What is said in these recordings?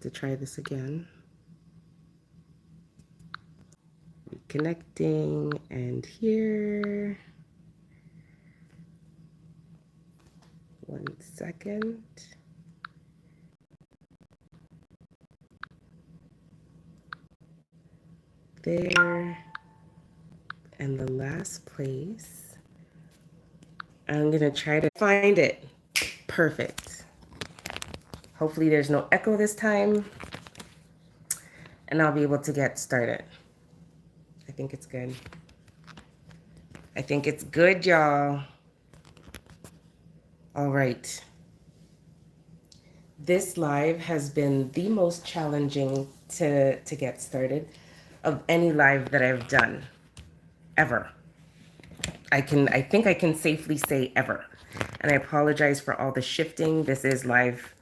to try this again. Connecting, and here. 1 second. There. And the last place. I'm going to try to find it. Perfect. Hopefully there's no echo this time. And I'll be able to get started. I think it's good. I think it's good, y'all. All right. This live has been the most challenging to get started of any live that I've done ever. I think I can safely say ever. And I apologize for all the shifting. This is live,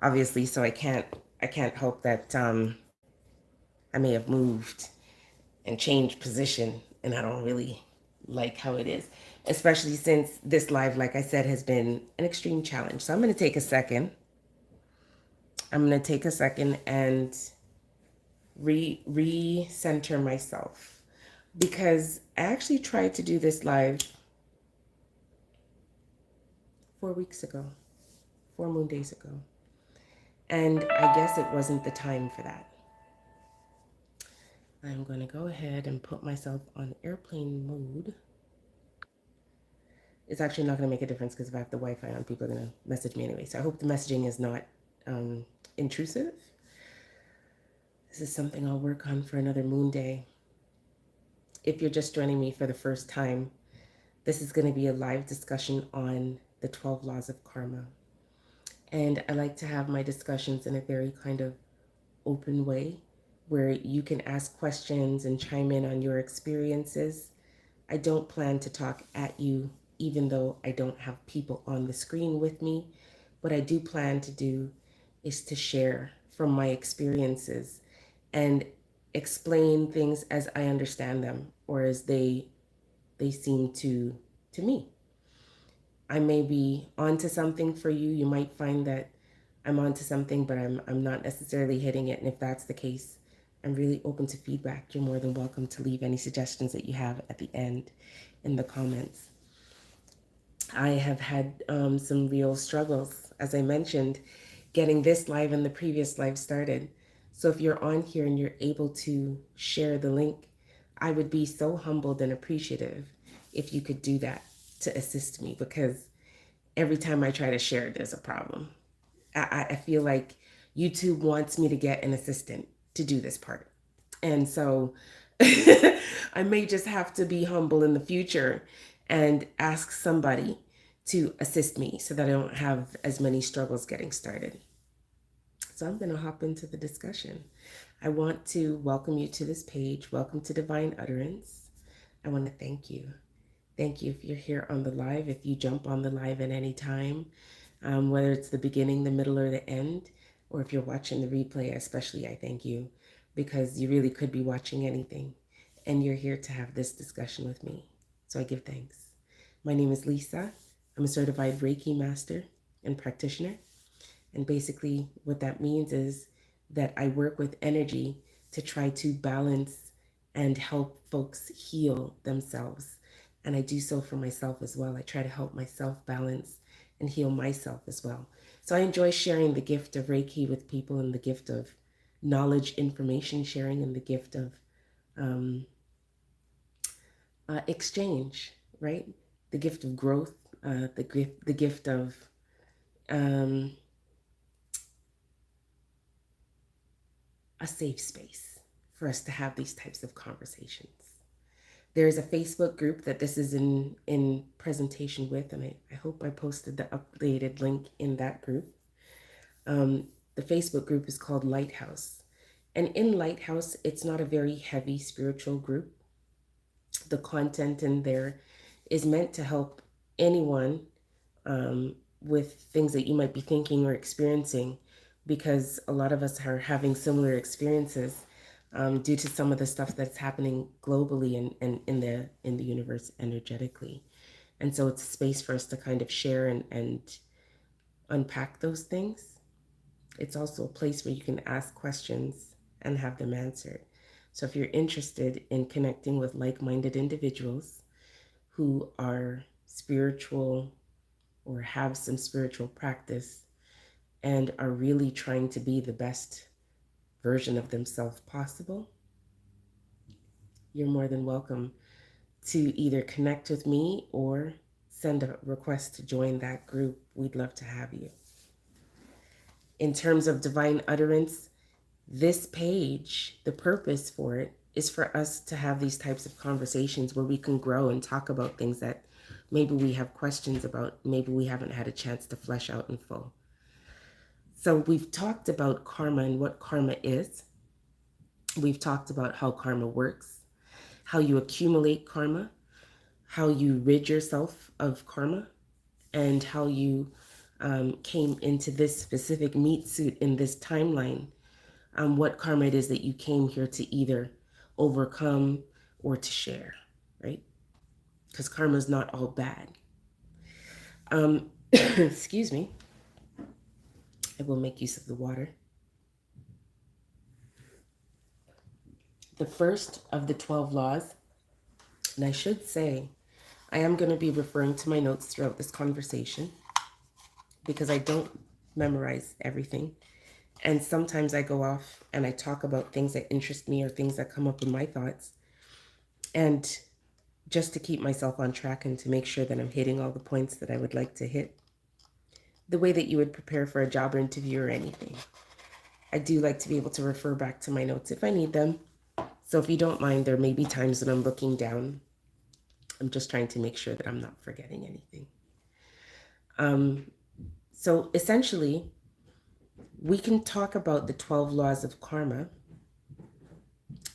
obviously, so I can't help that I may have moved and changed position, and I don't really like how it is, especially since this live, like I said, has been an extreme challenge. So I'm going to take a second. And re-center myself, because I actually tried to do this live 4 weeks ago, 4 moon days ago. And I guess it wasn't the time for that. I'm going to go ahead and put myself on airplane mode. It's actually not going to make a difference because if I have the Wi-Fi on, people are going to message me anyway. So I hope the messaging is not intrusive. This is something I'll work on for another moon day. If you're just joining me for the first time, this is going to be a live discussion on the 12 laws of karma. And I like to have my discussions in a very kind of open way where you can ask questions and chime in on your experiences. I don't plan to talk at you, even though I don't have people on the screen with me. What I do plan to do is to share from my experiences and explain things as I understand them or as they seem to me. I may be onto something for you. You might find that I'm onto something, but I'm not necessarily hitting it. And if that's the case, I'm really open to feedback. You're more than welcome to leave any suggestions that you have at the end in the comments. I have had some real struggles, as I mentioned, getting this live and the previous live started. So if you're on here and you're able to share the link, I would be so humbled and appreciative if you could do that to assist me, because every time I try to share, there's a problem. I feel like YouTube wants me to get an assistant to do this part. And so I may just have to be humble in the future and ask somebody to assist me so that I don't have as many struggles getting started. So I'm going to hop into the discussion. I want to welcome you to this page. Welcome to Divine Utterance. I want to thank you. Thank you if you're here on the live, if you jump on the live at any time, whether it's the beginning, the middle, or the end, or if you're watching the replay, especially, I thank you, because you really could be watching anything, and you're here to have this discussion with me. So I give thanks. My name is Lisa. I'm a certified Reiki master and practitioner. And basically what that means is that I work with energy to try to balance and help folks heal themselves. And I do so for myself as well. I try to help myself balance and heal myself as well. So I enjoy sharing the gift of Reiki with people, and the gift of knowledge, information sharing, and the gift of exchange, right? The gift of growth, the gift of a safe space for us to have these types of conversations. There's a Facebook group that this is in presentation with, and I hope I posted the updated link in that group. The Facebook group is called Lighthouse. And in Lighthouse, it's not a very heavy spiritual group. The content in there is meant to help anyone with things that you might be thinking or experiencing, because a lot of us are having similar experiences due to some of the stuff that's happening globally and in the universe energetically. And so it's a space for us to kind of share and unpack those things. It's also a place where you can ask questions and have them answered. So if you're interested in connecting with like-minded individuals who are spiritual or have some spiritual practice and are really trying to be the best version of themselves possible, you're more than welcome to either connect with me or send a request to join that group. We'd love to have you. In terms of divine utterance, this page, the purpose for it is for us to have these types of conversations where we can grow and talk about things that maybe we have questions about, maybe we haven't had a chance to flesh out in full. So we've talked about karma and what karma is. We've talked about how karma works, how you accumulate karma, how you rid yourself of karma, and how you came into this specific meat suit in this timeline, what karma it is that you came here to either overcome or to share, right? Because karma is not all bad. Excuse me. I will make use of the water. The first of the 12 laws, and I should say, I am going to be referring to my notes throughout this conversation because I don't memorize everything. And sometimes I go off and I talk about things that interest me or things that come up in my thoughts. And just to keep myself on track and to make sure that I'm hitting all the points that I would like to hit, the way that you would prepare for a job or interview or anything. I do like to be able to refer back to my notes if I need them. So if you don't mind, there may be times when I'm looking down. I'm just trying to make sure that I'm not forgetting anything. So essentially, we can talk about the 12 laws of karma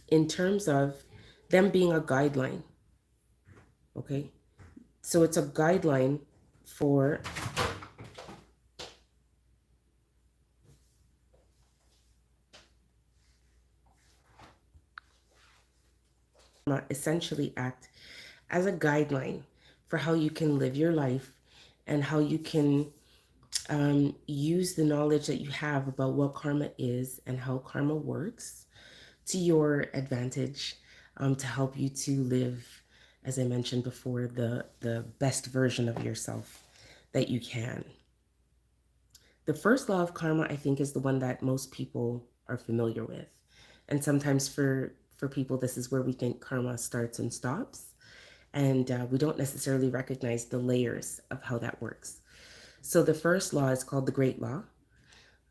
in terms of them being a guideline. Okay? So it's a guideline for essentially act as a guideline for how you can live your life and how you can use the knowledge that you have about what karma is and how karma works to your advantage, to help you to live, as I mentioned before, the best version of yourself that you can. The first law of karma, I think, is the one that most people are familiar with. And sometimes for people, this is where we think karma starts and stops. And we don't necessarily recognize the layers of how that works. So the first law is called the Great Law.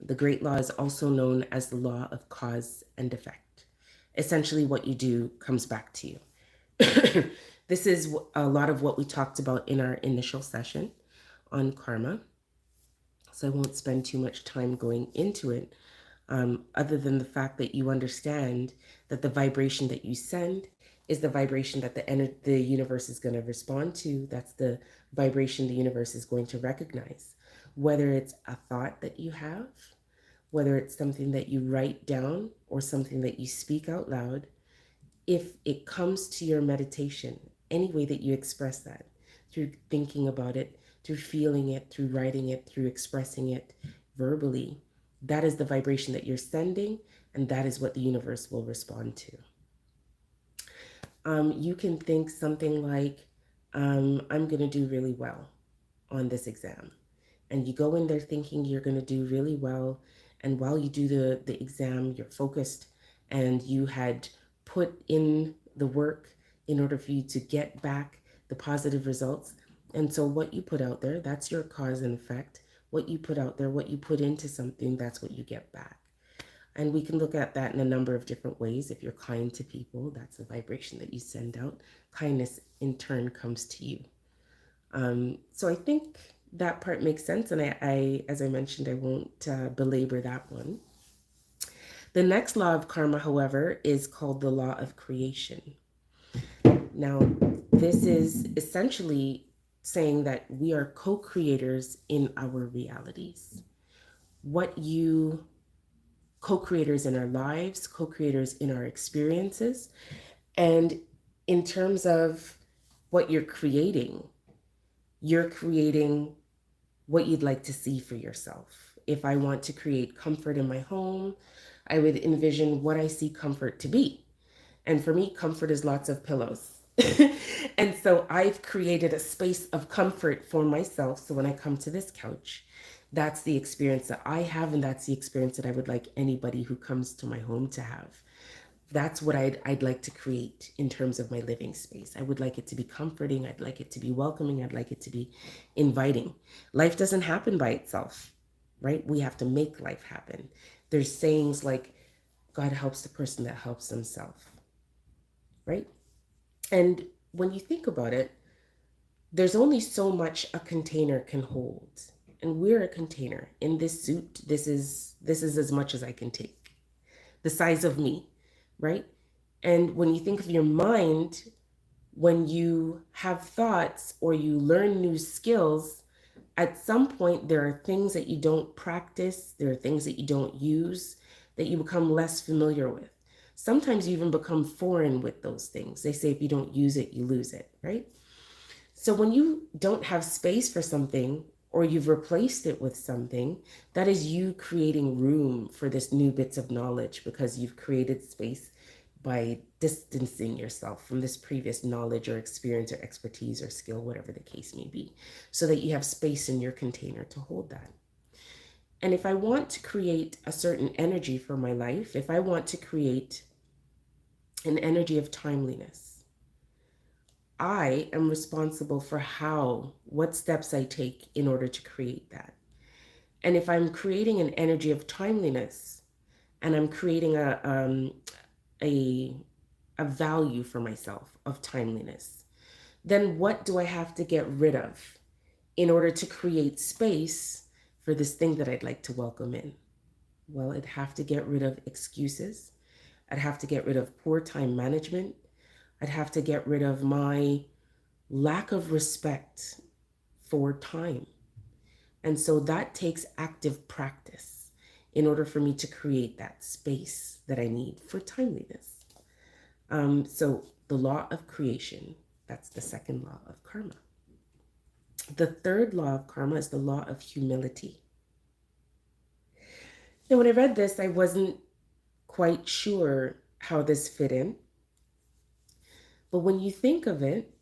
The Great Law is also known as the law of cause and effect. Essentially, what you do comes back to you. This is a lot of what we talked about in our initial session on karma. So I won't spend too much time going into it, other than the fact that you understand that the vibration that you send is the vibration that the universe is going to respond to. That's the vibration the universe is going to recognize. Whether it's a thought that you have, whether it's something that you write down or something that you speak out loud, if it comes to your meditation, any way that you express that, through thinking about it, through feeling it, through writing it, through expressing it verbally, that is the vibration that you're sending, and that is what the universe will respond to. You can think something like, I'm going to do really well on this exam. And you go in there thinking you're going to do really well. And while you do the exam, you're focused and you had put in the work in order for you to get back the positive results. And so what you put out there, that's your cause and effect. What you put out there, what you put into something, that's what you get back. And we can look at that in a number of different ways. If you're kind to people, that's a vibration that you send out. Kindness in turn comes to you. So I think that part makes sense. And I as I mentioned, I won't belabor that one. The next law of karma, however, is called the law of creation. Now, this is essentially saying that we are co-creators in our realities. Co-creators in our lives, co-creators in our experiences. And in terms of what you're creating what you'd like to see for yourself. if I want to create comfort in my home, I would envision what I see comfort to be. And for me, comfort is lots of pillows. And so I've created a space of comfort for myself. So when I come to this couch, that's the experience that I have, and that's the experience that I would like anybody who comes to my home to have. That's what I'd like to create in terms of my living space. I would like it to be comforting. I'd like it to be welcoming. I'd like it to be inviting. Life doesn't happen by itself, right? We have to make life happen. There's sayings like, God helps the person that helps themselves, right? And when you think about it, there's only so much a container can hold. And we're a container. In this suit, this is as much as I can take. The size of me, right? And when you think of your mind, when you have thoughts or you learn new skills, at some point there are things that you don't practice, there are things that you don't use, that you become less familiar with. Sometimes you even become foreign with those things. They say if you don't use it, you lose it, right? So when you don't have space for something or you've replaced it with something, that is you creating room for this new bits of knowledge because you've created space by distancing yourself from this previous knowledge or experience or expertise or skill, whatever the case may be, so that you have space in your container to hold that. And if I want to create a certain energy for my life, if I want to create an energy of timeliness, I am responsible for what steps I take in order to create that. And if I'm creating an energy of timeliness and I'm creating a value for myself of timeliness, then what do I have to get rid of in order to create space for this thing that I'd like to welcome in? Well, I'd have to get rid of excuses. I'd have to get rid of poor time management. I'd have to get rid of my lack of respect for time. And so that takes active practice in order for me to create that space that I need for timeliness. So the law of creation, that's the second law of karma. The third law of karma is the law of humility. Now, when I read this, I wasn't quite sure how this fit in. But when you think of it,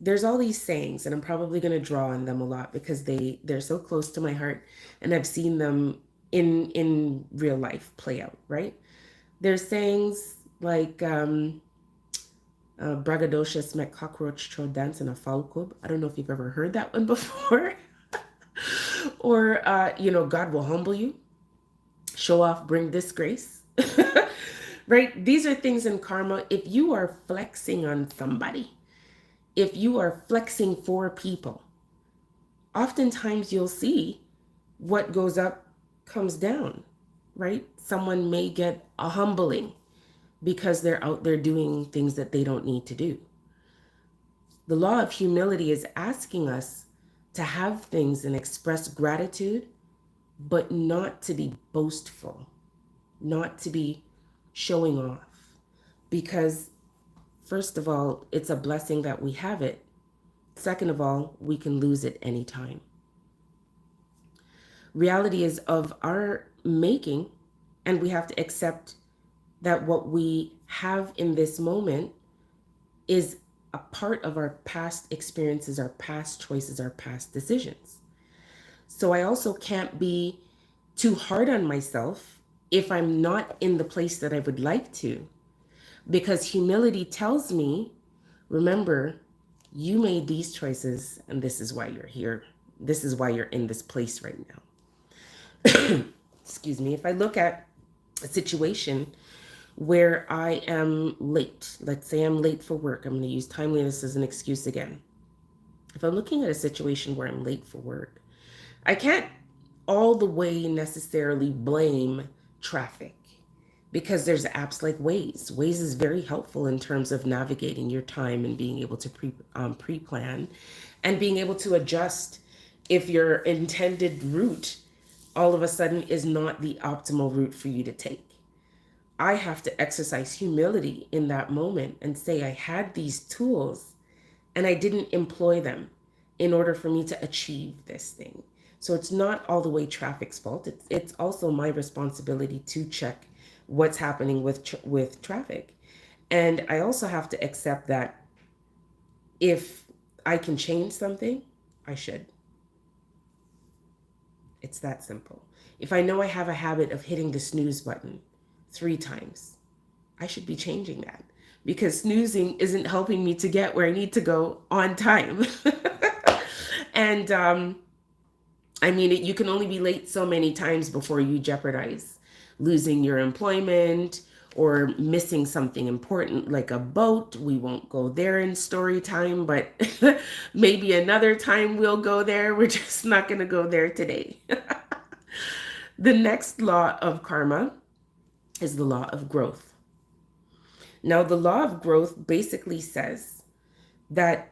there's all these sayings, and I'm probably going to draw on them a lot because they're so close to my heart, and I've seen them in real life play out, right? There's sayings like braggadocious met cockroach throw dance in a falcub. I don't know if you've ever heard that one before. Or God will humble you, show off, bring disgrace. Right? These are things in karma. If you are flexing on somebody, if you are flexing for people, oftentimes you'll see what goes up comes down, right? Someone may get a humbling because they're out there doing things that they don't need to do. The law of humility is asking us to have things and express gratitude, but not to be boastful, not to be showing off. Because first of all, it's a blessing that we have it. Second of all, we can lose it anytime. Reality is of our making, and we have to accept that what we have in this moment is a part of our past experiences, our past choices, our past decisions. So I also can't be too hard on myself if I'm not in the place that I would like to, because humility tells me, remember, you made these choices and this is why you're here. This is why you're in this place right now. Excuse me. If I look at a situation where I am late, let's say I'm late for work, I'm going to use timeliness as an excuse again. If I'm looking at a situation where I'm late for work, I can't all the way necessarily blame traffic, because there's apps like Waze. Waze is very helpful in terms of navigating your time and being able to pre-plan and being able to adjust if your intended route all of a sudden is not the optimal route for you to take. I have to exercise humility in that moment and say I had these tools and I didn't employ them in order for me to achieve this thing. So it's not all the way traffic's fault. It's also my responsibility to check what's happening with traffic. And I also have to accept that if I can change something, I should. It's that simple. If I know I have a habit of hitting the snooze button 3 times, I should be changing that because snoozing isn't helping me to get where I need to go on time. And I mean, you can only be late so many times before you jeopardize losing your employment or missing something important like a boat. We won't go there in story time, but maybe another time we'll go there. We're just not going to go there today. The next law of karma is the law of growth. Now, the law of growth basically says that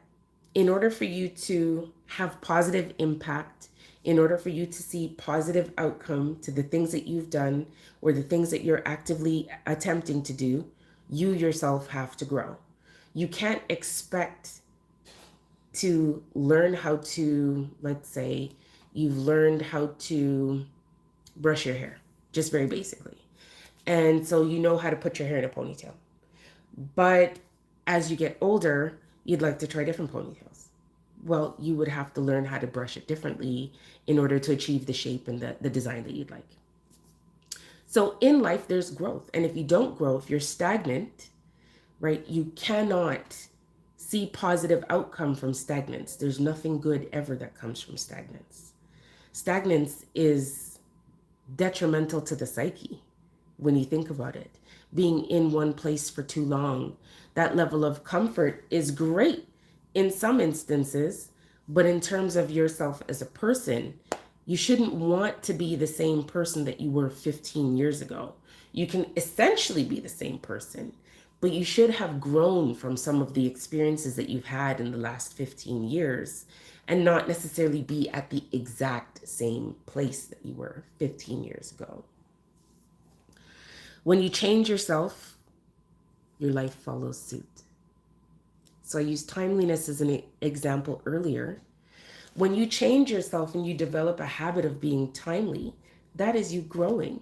in order for you to have positive impact, in order for you to see positive outcome to the things that you've done or the things that you're actively attempting to do, you yourself have to grow. You can't expect to learn how to, let's say, you've learned how to brush your hair, just very basically. And so you know how to put your hair in a ponytail. But as you get older, you'd like to try different ponytails. Well, you would have to learn how to brush it differently in order to achieve the shape and the design that you'd like. So in life, there's growth. And if you don't grow, if you're stagnant, right, you cannot see positive outcome from stagnance. There's nothing good ever that comes from stagnance. Stagnance is detrimental to the psyche when you think about it. Being in one place for too long, that level of comfort is great in some instances, but in terms of yourself as a person, you shouldn't want to be the same person that you were 15 years ago. You can essentially be the same person, but you should have grown from some of the experiences that you've had in the last 15 years and not necessarily be at the exact same place that you were 15 years ago. When you change yourself, your life follows suit. So I used timeliness as an example earlier. When you change yourself and you develop a habit of being timely, that is you growing.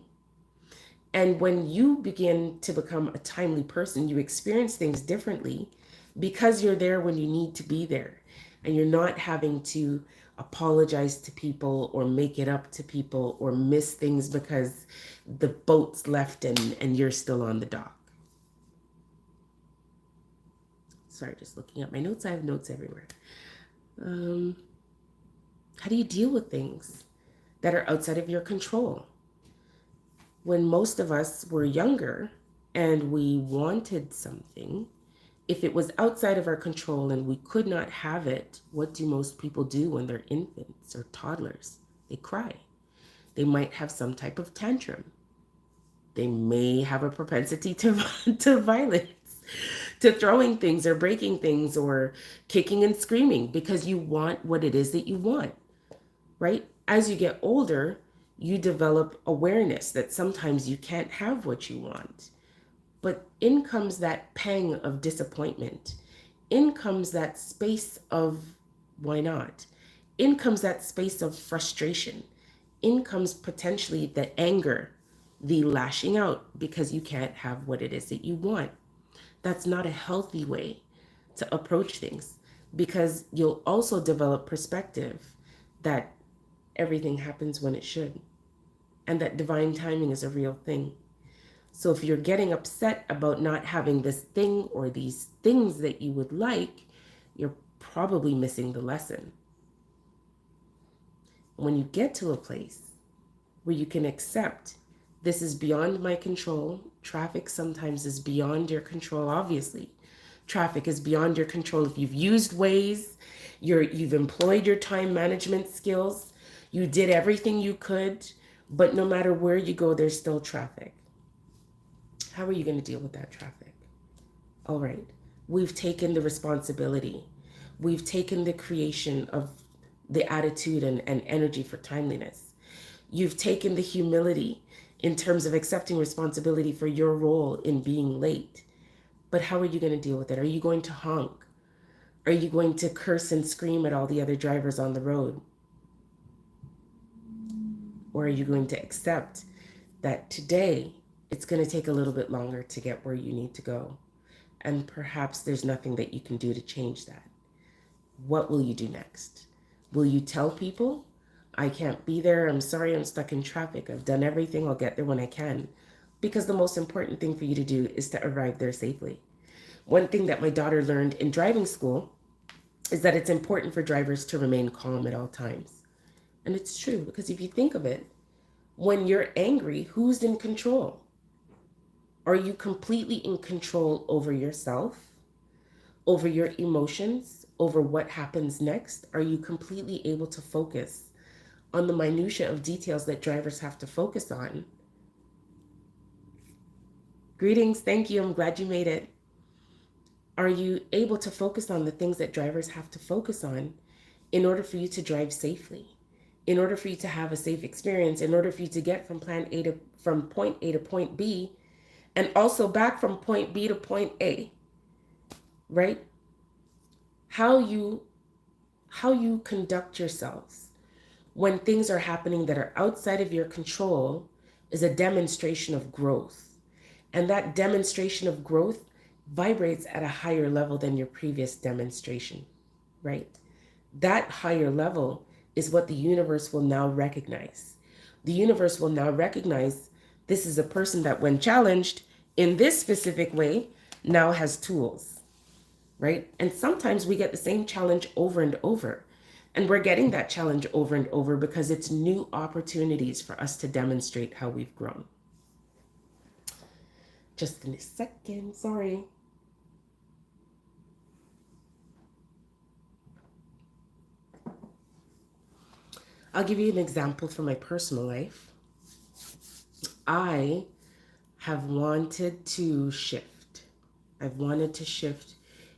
And when you begin to become a timely person, you experience things differently because you're there when you need to be there. And you're not having to apologize to people or make it up to people or miss things because the boat's left and you're still on the dock. Sorry, just looking at my notes. I have notes everywhere. How do you deal with things that are outside of your control? When most of us were younger and we wanted something, if it was outside of our control and we could not have it, what do most people do when they're infants or toddlers? They cry. They might have some type of tantrum. They may have a propensity to violence, to throwing things or breaking things or kicking and screaming because you want what it is that you want, right? As you get older, you develop awareness that sometimes you can't have what you want. But in comes that pang of disappointment. In comes that space of why not? In comes that space of frustration. In comes potentially the anger, the lashing out because you can't have what it is that you want. That's not a healthy way to approach things because you'll also develop perspective that everything happens when it should and that divine timing is a real thing. So if you're getting upset about not having this thing or these things that you would like, you're probably missing the lesson. When you get to a place where you can accept this is beyond my control, traffic sometimes is beyond your control, obviously. Traffic is beyond your control. If you've used Waze, you've employed your time management skills, you did everything you could, but no matter where you go, there's still traffic. How are you going to deal with that traffic? All right, we've taken the responsibility. We've taken the creation of the attitude and energy for timeliness. You've taken the humility in terms of accepting responsibility for your role in being late. But how are you going to deal with it? Are you going to honk? Are you going to curse and scream at all the other drivers on the road? Or are you going to accept that today it's going to take a little bit longer to get where you need to go? And perhaps there's nothing that you can do to change that. What will you do next? Will you tell people, I can't be there, I'm sorry, I'm stuck in traffic, I've done everything, I'll get there when I can? Because the most important thing for you to do is to arrive there safely. One thing that my daughter learned in driving school is that it's important for drivers to remain calm at all times. And it's true, because if you think of it, when you're angry, who's in control? Are you completely in control over yourself, over your emotions, over what happens next? Are you completely able to focus on the minutia of details that drivers have to focus on? Greetings, thank you, I'm glad you made it. Are you able to focus on the things that drivers have to focus on in order for you to drive safely, in order for you to have a safe experience, in order for you to get from point A to point B, and also back from point B to point A, right? How you conduct yourselves when things are happening that are outside of your control is a demonstration of growth. And that demonstration of growth vibrates at a higher level than your previous demonstration, right? That higher level is what the universe will now recognize. The universe will now recognize this is a person that, when challenged in this specific way, now has tools, right? And sometimes we get the same challenge over and over. And we're getting that challenge over and over because it's new opportunities for us to demonstrate how we've grown. Just in a second, sorry. I'll give you an example from my personal life. I have wanted to shift. I've wanted to shift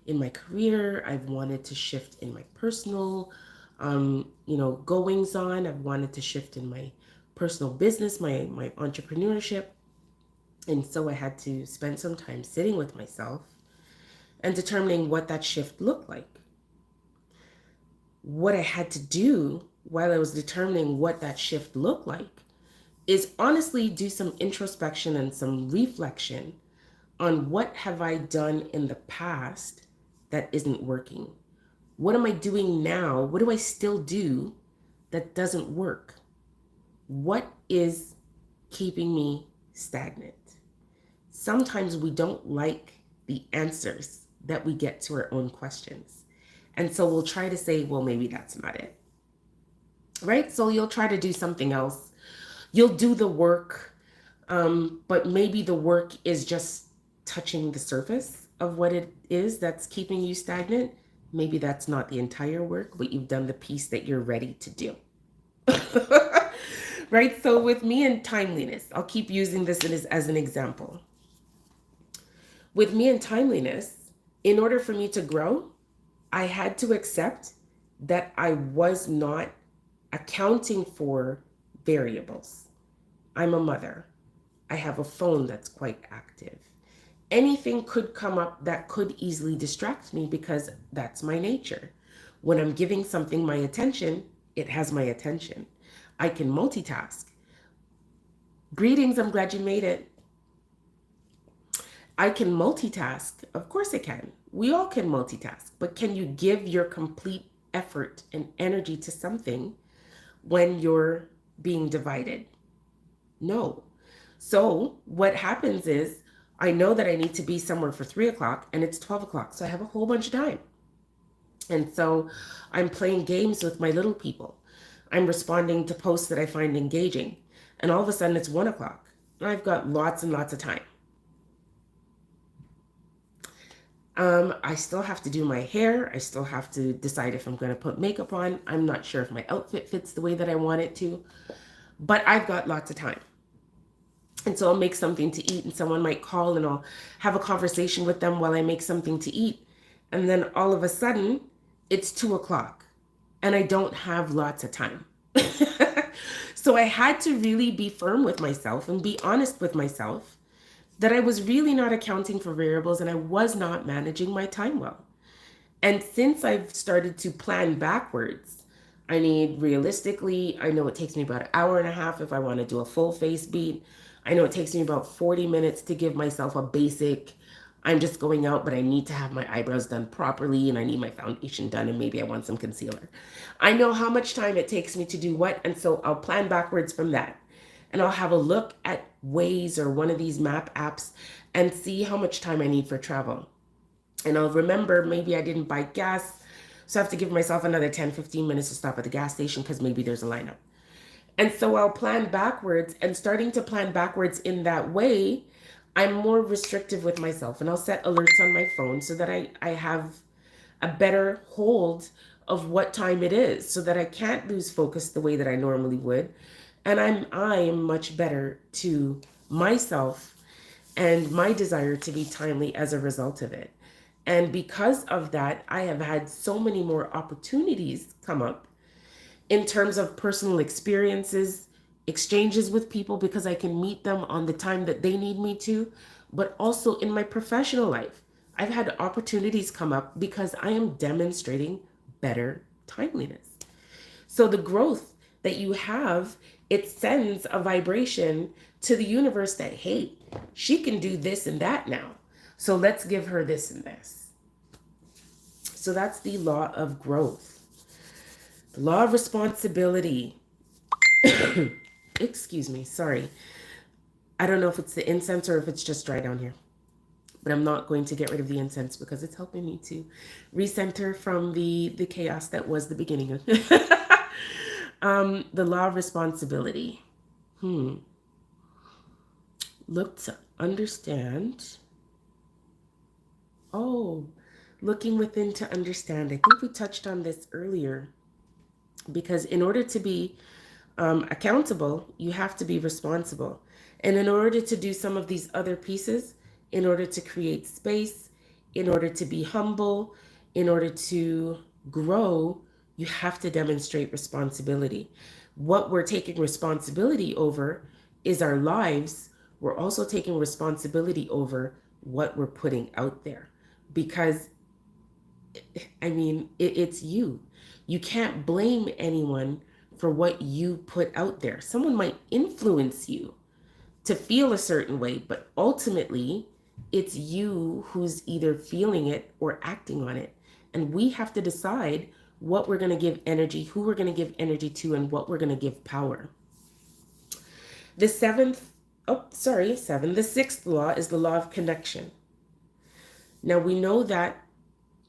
in my career. I've wanted to shift in my personal, goings on. I've wanted to shift in my personal business, my entrepreneurship. And so I had to spend some time sitting with myself and determining what that shift looked like. What I had to do while I was determining what that shift looked like is honestly do some introspection and some reflection on what have I done in the past that isn't working. What am I doing now? What do I still do that doesn't work? What is keeping me stagnant? Sometimes we don't like the answers that we get to our own questions. And so we'll try to say, well, maybe that's not it. Right? So you'll try to do something else. You'll do the work, but maybe the work is just touching the surface of what it is that's keeping you stagnant. Maybe that's not the entire work, but you've done the piece that you're ready to do. Right? So with me and timeliness, I'll keep using this as an example. With me and timeliness, in order for me to grow, I had to accept that I was not accounting for variables. I'm a mother. I have a phone that's quite active. Anything could come up that could easily distract me because that's my nature. When I'm giving something my attention, it has my attention. I can multitask. Greetings, I'm glad you made it. I can multitask. Of course I can. We all can multitask. But can you give your complete effort and energy to something when you're being divided? No. So what happens is I know that I need to be somewhere for 3 o'clock and it's 12 o'clock. So I have a whole bunch of time. And so I'm playing games with my little people. I'm responding to posts that I find engaging. And all of a sudden it's 1 o'clock. I've got lots and lots of time. I still have to do my hair. I still have to decide if I'm going to put makeup on. I'm not sure if my outfit fits the way that I want it to, but I've got lots of time. And so I'll make something to eat and someone might call and I'll have a conversation with them while I make something to eat. And then all of a sudden it's 2 o'clock and I don't have lots of time. So I had to really be firm with myself and be honest with myself that I was really not accounting for variables and I was not managing my time well. And since I've started to plan backwards, Realistically, I know it takes me about an hour and a half if I want to do a full face beat. I know it takes me about 40 minutes to give myself a basic, I'm just going out, but I need to have my eyebrows done properly and I need my foundation done and maybe I want some concealer. I know how much time it takes me to do what, and so I'll plan backwards from that. And I'll have a look at Waze or one of these map apps and see how much time I need for travel. And I'll remember maybe I didn't buy gas, so I have to give myself another 10, 15 minutes to stop at the gas station because maybe there's a lineup. And so I'll plan backwards, and starting to plan backwards in that way, I'm more restrictive with myself. And I'll set alerts on my phone so that I have a better hold of what time it is so that I can't lose focus the way that I normally would. And I am much better to myself and my desire to be timely as a result of it. And because of that, I have had so many more opportunities come up in terms of personal experiences, exchanges with people because I can meet them on the time that they need me to, but also in my professional life. I've had opportunities come up because I am demonstrating better timeliness. So the growth that you have, it sends a vibration to the universe that, hey, she can do this and that now. So let's give her this and this. So that's the law of growth. The law of responsibility. Excuse me, sorry. I don't know if it's the incense or if it's just dry down here. But I'm not going to get rid of the incense because it's helping me to recenter from the chaos that was the beginning of the law of responsibility. Look to understand. Oh, looking within to understand. I think we touched on this earlier because in order to be accountable, you have to be responsible. And in order to do some of these other pieces, in order to create space, in order to be humble, in order to grow, you have to demonstrate responsibility. What we're taking responsibility over is our lives. We're also taking responsibility over what we're putting out there because, it's you. You can't blame anyone for what you put out there. Someone might influence you to feel a certain way, but ultimately, it's you who's either feeling it or acting on it. And we have to decide what we're going to give energy, who we're going to give energy to, and what we're going to give power. The sixth law is the law of connection. Now we know that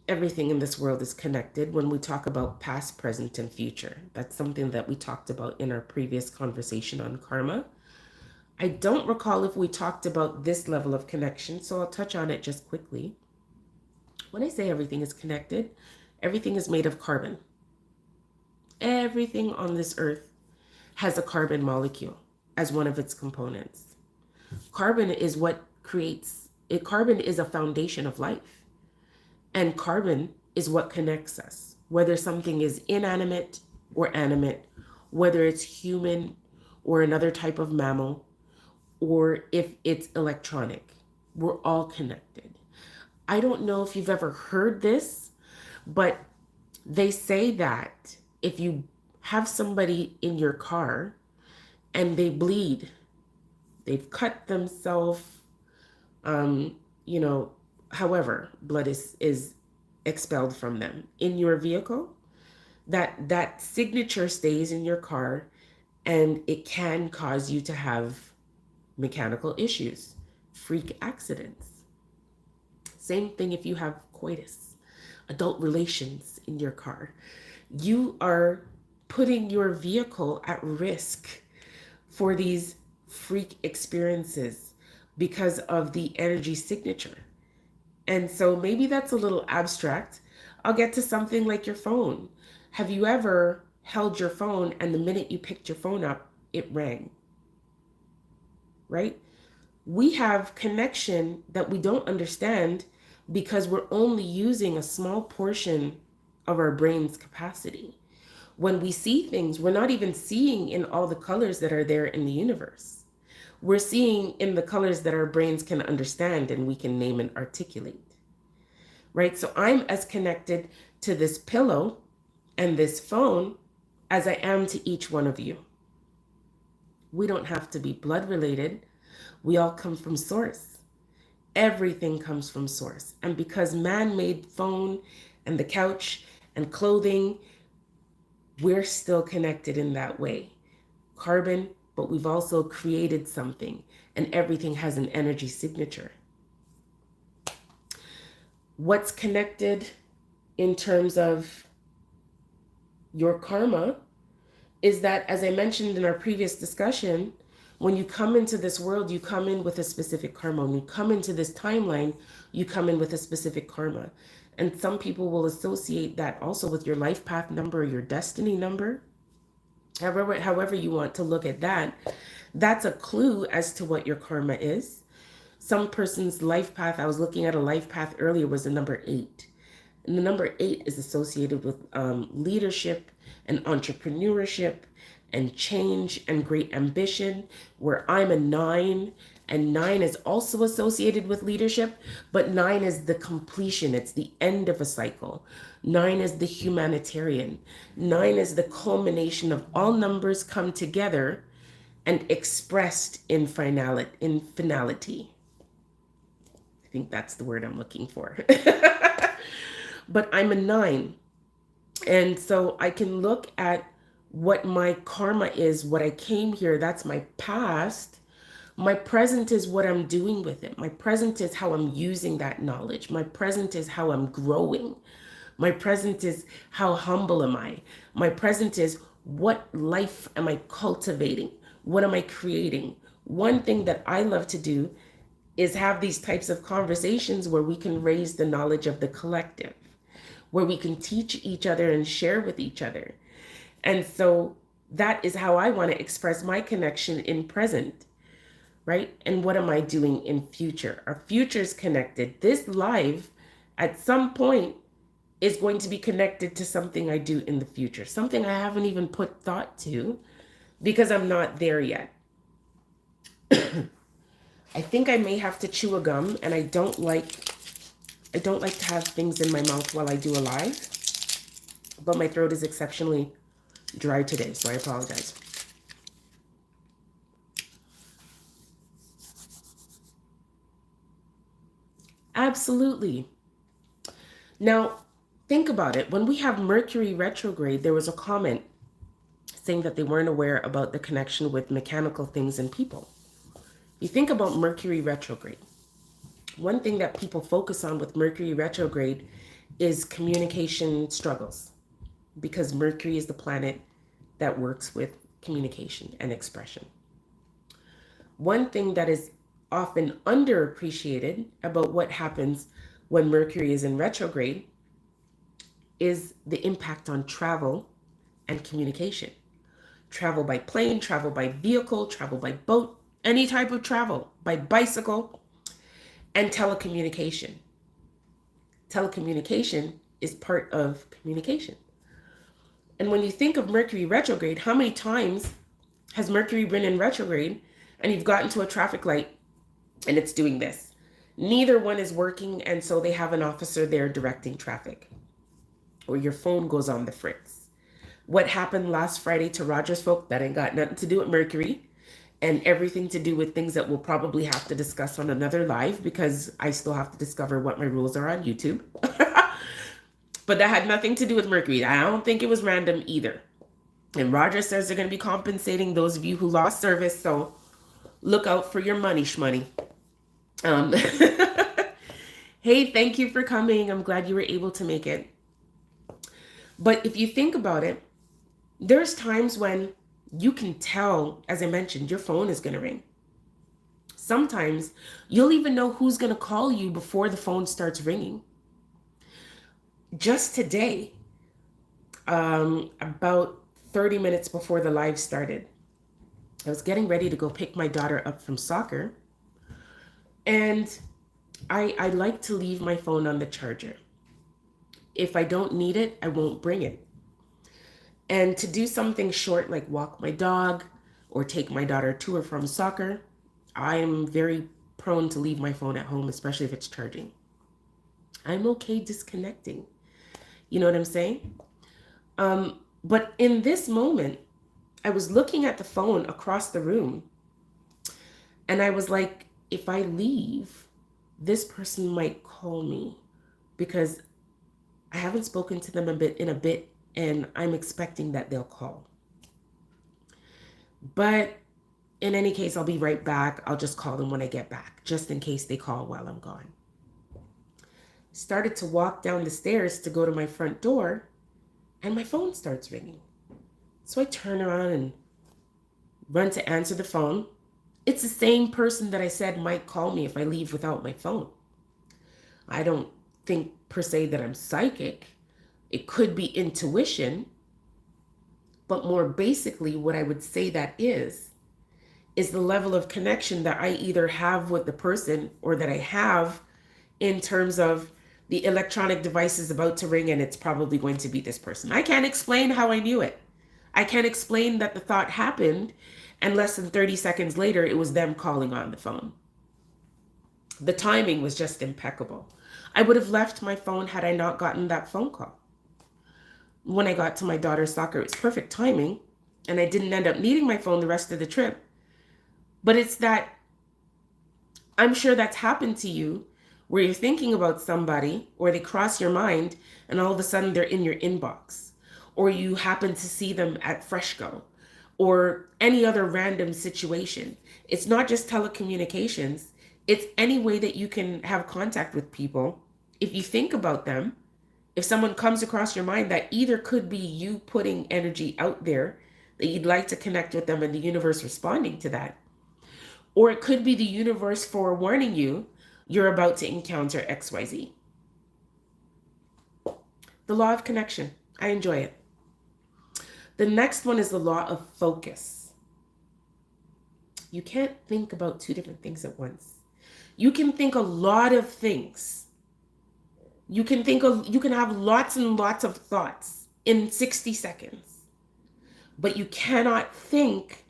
everything in this world is connected when we talk about past, present, and future. That's something that we talked about in our previous conversation on karma. I don't recall if we talked about this level of connection, so I'll touch on it just quickly. When I say everything is connected, everything is made of carbon. Everything on this earth has a carbon molecule as one of its components. Carbon is what creates it. Carbon is a foundation of life. And carbon is what connects us, whether something is inanimate or animate, whether it's human or another type of mammal, or if it's electronic. We're all connected. I don't know if you've ever heard this, but they say that if you have somebody in your car and they bleed, they've cut themselves, however, blood is expelled from them in your vehicle, that signature stays in your car and it can cause you to have mechanical issues, freak accidents. Same thing if you have coitus, adult relations in your car. You are putting your vehicle at risk for these freak experiences because of the energy signature. And so maybe that's a little abstract. I'll get to something like your phone. Have you ever held your phone and the minute you picked your phone up, it rang? Right? We have connection that we don't understand because we're only using a small portion of our brain's capacity. When we see things, we're not even seeing in all the colors that are there in the universe. We're seeing in the colors that our brains can understand and we can name and articulate. Right? So I'm as connected to this pillow and this phone as I am to each one of you. We don't have to be blood related. We all come from source. Everything comes from source. And because man made phone and the couch and clothing, we're still connected in that way. Carbon, but we've also created something, and everything has an energy signature. What's connected in terms of your karma is that, as I mentioned in our previous discussion, when you come into this world, you come in with a specific karma. When you come into this timeline, you come in with a specific karma. And some people will associate that also with your life path number or your destiny number. However you want to look at that, that's a clue as to what your karma is. Some person's life path, I was looking at a life path earlier, was the number 8. And the number 8 is associated with leadership and entrepreneurship and change and great ambition, where I'm a 9, and 9 is also associated with leadership, but 9 is the completion. It's the end of a cycle. 9 is the humanitarian. 9 is the culmination of all numbers come together and expressed in finality. I think that's the word I'm looking for. But I'm a 9. And so I can look at what my karma is, what I came here, that's my past. My present is what I'm doing with it. My present is how I'm using that knowledge. My present is how I'm growing. My present is how humble am I. My present is what life am I cultivating? What am I creating? One thing that I love to do is have these types of conversations where we can raise the knowledge of the collective, where we can teach each other and share with each other. And so that is how I want to express my connection in present, right? And what am I doing in future? Our future is connected. This live at some point is going to be connected to something I do in the future, something I haven't even put thought to because I'm not there yet. I think I may have to chew a gum, and I don't like to have things in my mouth while I do a live, but my throat is exceptionally dry today, so I apologize. Absolutely. Now, think about it. When we have Mercury retrograde, there was a comment saying that they weren't aware about the connection with mechanical things and people. You think about Mercury retrograde. One thing that people focus on with Mercury retrograde is communication struggles, because Mercury is the planet that works with communication and expression. One thing that is often underappreciated about what happens when Mercury is in retrograde is the impact on travel and communication. Travel by plane, travel by vehicle, travel by boat, any type of travel, by bicycle, and telecommunication. Telecommunication is part of communication. And when you think of Mercury retrograde, how many times has Mercury been in retrograde and you've gotten to a traffic light and it's doing this? Neither one is working, and so they have an officer there directing traffic. Or your phone goes on the fritz. What happened last Friday to Rogers folk, that ain't got nothing to do with Mercury, and everything to do with things that we'll probably have to discuss on another live, because I still have to discover what my rules are on YouTube. But that had nothing to do with Mercury. I don't think it was random either. And Roger says they're going to be compensating those of you who lost service, so look out for your money, shmoney. Hey, thank you for coming. I'm glad you were able to make it. But if you think about it, there's times when you can tell, as I mentioned, your phone is going to ring. Sometimes you'll even know who's going to call you before the phone starts ringing. Just today, about 30 minutes before the live started, I was getting ready to go pick my daughter up from soccer. And I like to leave my phone on the charger. If I don't need it, I won't bring it. And to do something short like walk my dog or take my daughter to or from soccer, I'm very prone to leave my phone at home, especially if it's charging. I'm okay disconnecting. You know what I'm saying? But in this moment, I was looking at the phone across the room, and I was like, if I leave, this person might call me because I haven't spoken to them in a bit, and I'm expecting that they'll call. But in any case, I'll be right back. I'll just call them when I get back, just in case they call while I'm gone. Started to walk down the stairs to go to my front door, and my phone starts ringing. So I turn around and run to answer the phone. It's the same person that I said might call me if I leave without my phone. I don't think per se that I'm psychic. It could be intuition, but more basically what I would say that is the level of connection that I either have with the person or that I have in terms of the electronic device is about to ring and it's probably going to be this person. I can't explain how I knew it. I can't explain that the thought happened and less than 30 seconds later, it was them calling on the phone. The timing was just impeccable. I would have left my phone had I not gotten that phone call. When I got to my daughter's soccer, it was perfect timing, and I didn't end up needing my phone the rest of the trip. But it's that, I'm sure that's happened to you, where you're thinking about somebody, or they cross your mind, and all of a sudden they're in your inbox, or you happen to see them at Freshco, or any other random situation. It's not just telecommunications. It's any way that you can have contact with people. If you think about them, if someone comes across your mind, that either could be you putting energy out there that you'd like to connect with them and the universe responding to that, or it could be the universe forewarning you you're about to encounter XYZ. The law of connection. I enjoy it. The next one is the law of focus. You can't think about two different things at once. You can think a lot of things. You can have lots and lots of thoughts in 60 seconds. But you cannot think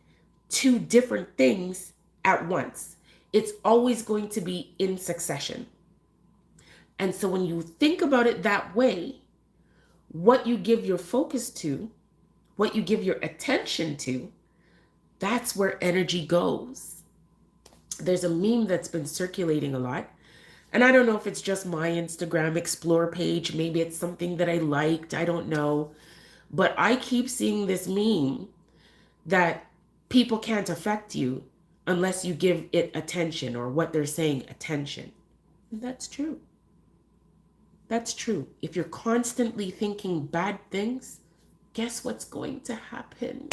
two different things at once. It's always going to be in succession. And so when you think about it that way, what you give your focus to, what you give your attention to, that's where energy goes. There's a meme that's been circulating a lot. And I don't know if it's just my Instagram Explore page. Maybe it's something that I liked. I don't know. But I keep seeing this meme that people can't affect you unless you give it attention, or what they're saying attention. And that's true. That's true. If you're constantly thinking bad things, guess what's going to happen?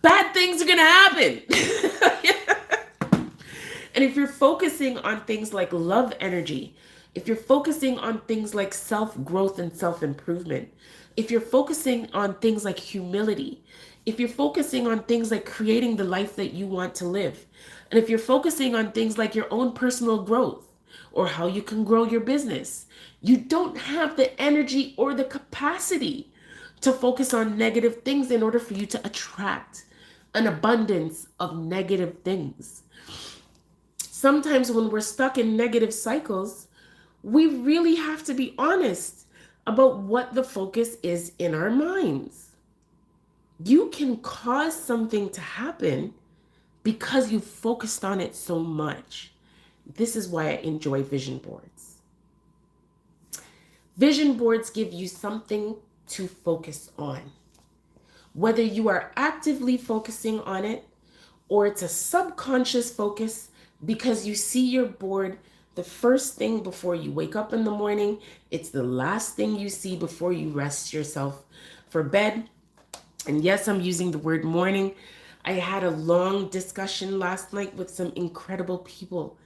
Bad things are going to happen. And if you're focusing on things like love energy, if you're focusing on things like self-growth and self-improvement, if you're focusing on things like humility, if you're focusing on things like creating the life that you want to live, and if you're focusing on things like your own personal growth or how you can grow your business, you don't have the energy or the capacity to focus on negative things in order for you to attract an abundance of negative things. Sometimes when we're stuck in negative cycles, we really have to be honest about what the focus is in our minds. You can cause something to happen because you focused on it so much. This is why I enjoy vision boards. Vision boards give you something to focus on. Whether you are actively focusing on it or it's a subconscious focus because you see your board the first thing before you wake up in the morning, it's the last thing you see before you rest yourself for bed. And yes, I'm using the word morning. I had a long discussion last night with some incredible people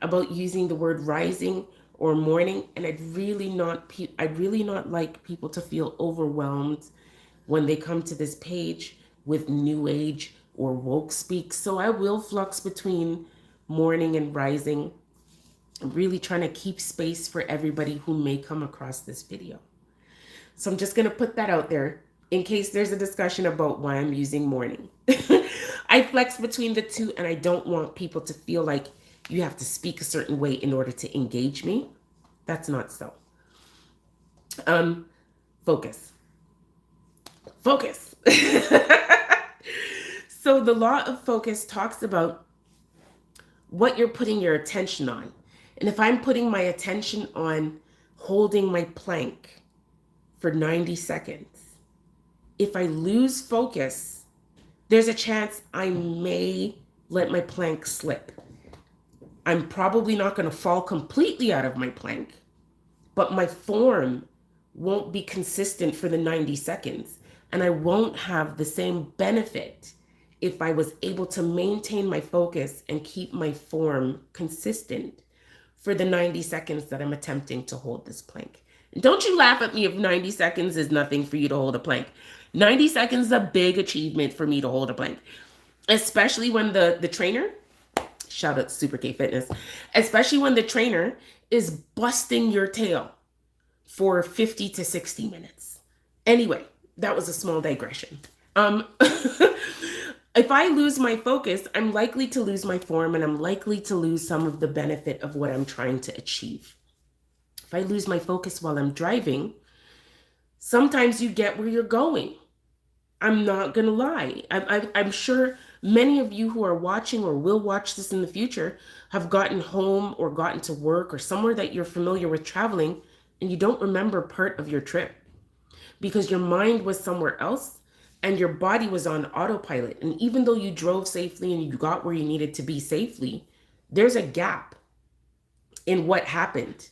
about using the word rising or morning, and I'd really not like people to feel overwhelmed when they come to this page with new age or woke speak. So I will flux between morning and rising. I'm really trying to keep space for everybody who may come across this video. So I'm just going to put that out there in case there's a discussion about why I'm using morning. I flex between the two, and I don't want people to feel like you have to speak a certain way in order to engage me. That's not so. Focus. Focus. So the law of focus talks about what you're putting your attention on. And if I'm putting my attention on holding my plank for 90 seconds, if I lose focus, there's a chance I may let my plank slip. I'm probably not going to fall completely out of my plank, but my form won't be consistent for the 90 seconds. And I won't have the same benefit if I was able to maintain my focus and keep my form consistent for the 90 seconds that I'm attempting to hold this plank. And don't you laugh at me if 90 seconds is nothing for you to hold a plank. 90 seconds is a big achievement for me to hold a plank, especially when the trainer, shout out to Super K Fitness, especially when the trainer is busting your tail for 50 to 60 minutes. Anyway, that was a small digression. If I lose my focus, I'm likely to lose my form and I'm likely to lose some of the benefit of what I'm trying to achieve. If I lose my focus while I'm driving, sometimes you get where you're going. I'm not going to lie. I'm sure many of you who are watching or will watch this in the future have gotten home or gotten to work or somewhere that you're familiar with traveling, and you don't remember part of your trip because your mind was somewhere else and your body was on autopilot. And even though you drove safely and you got where you needed to be safely, there's a gap in what happened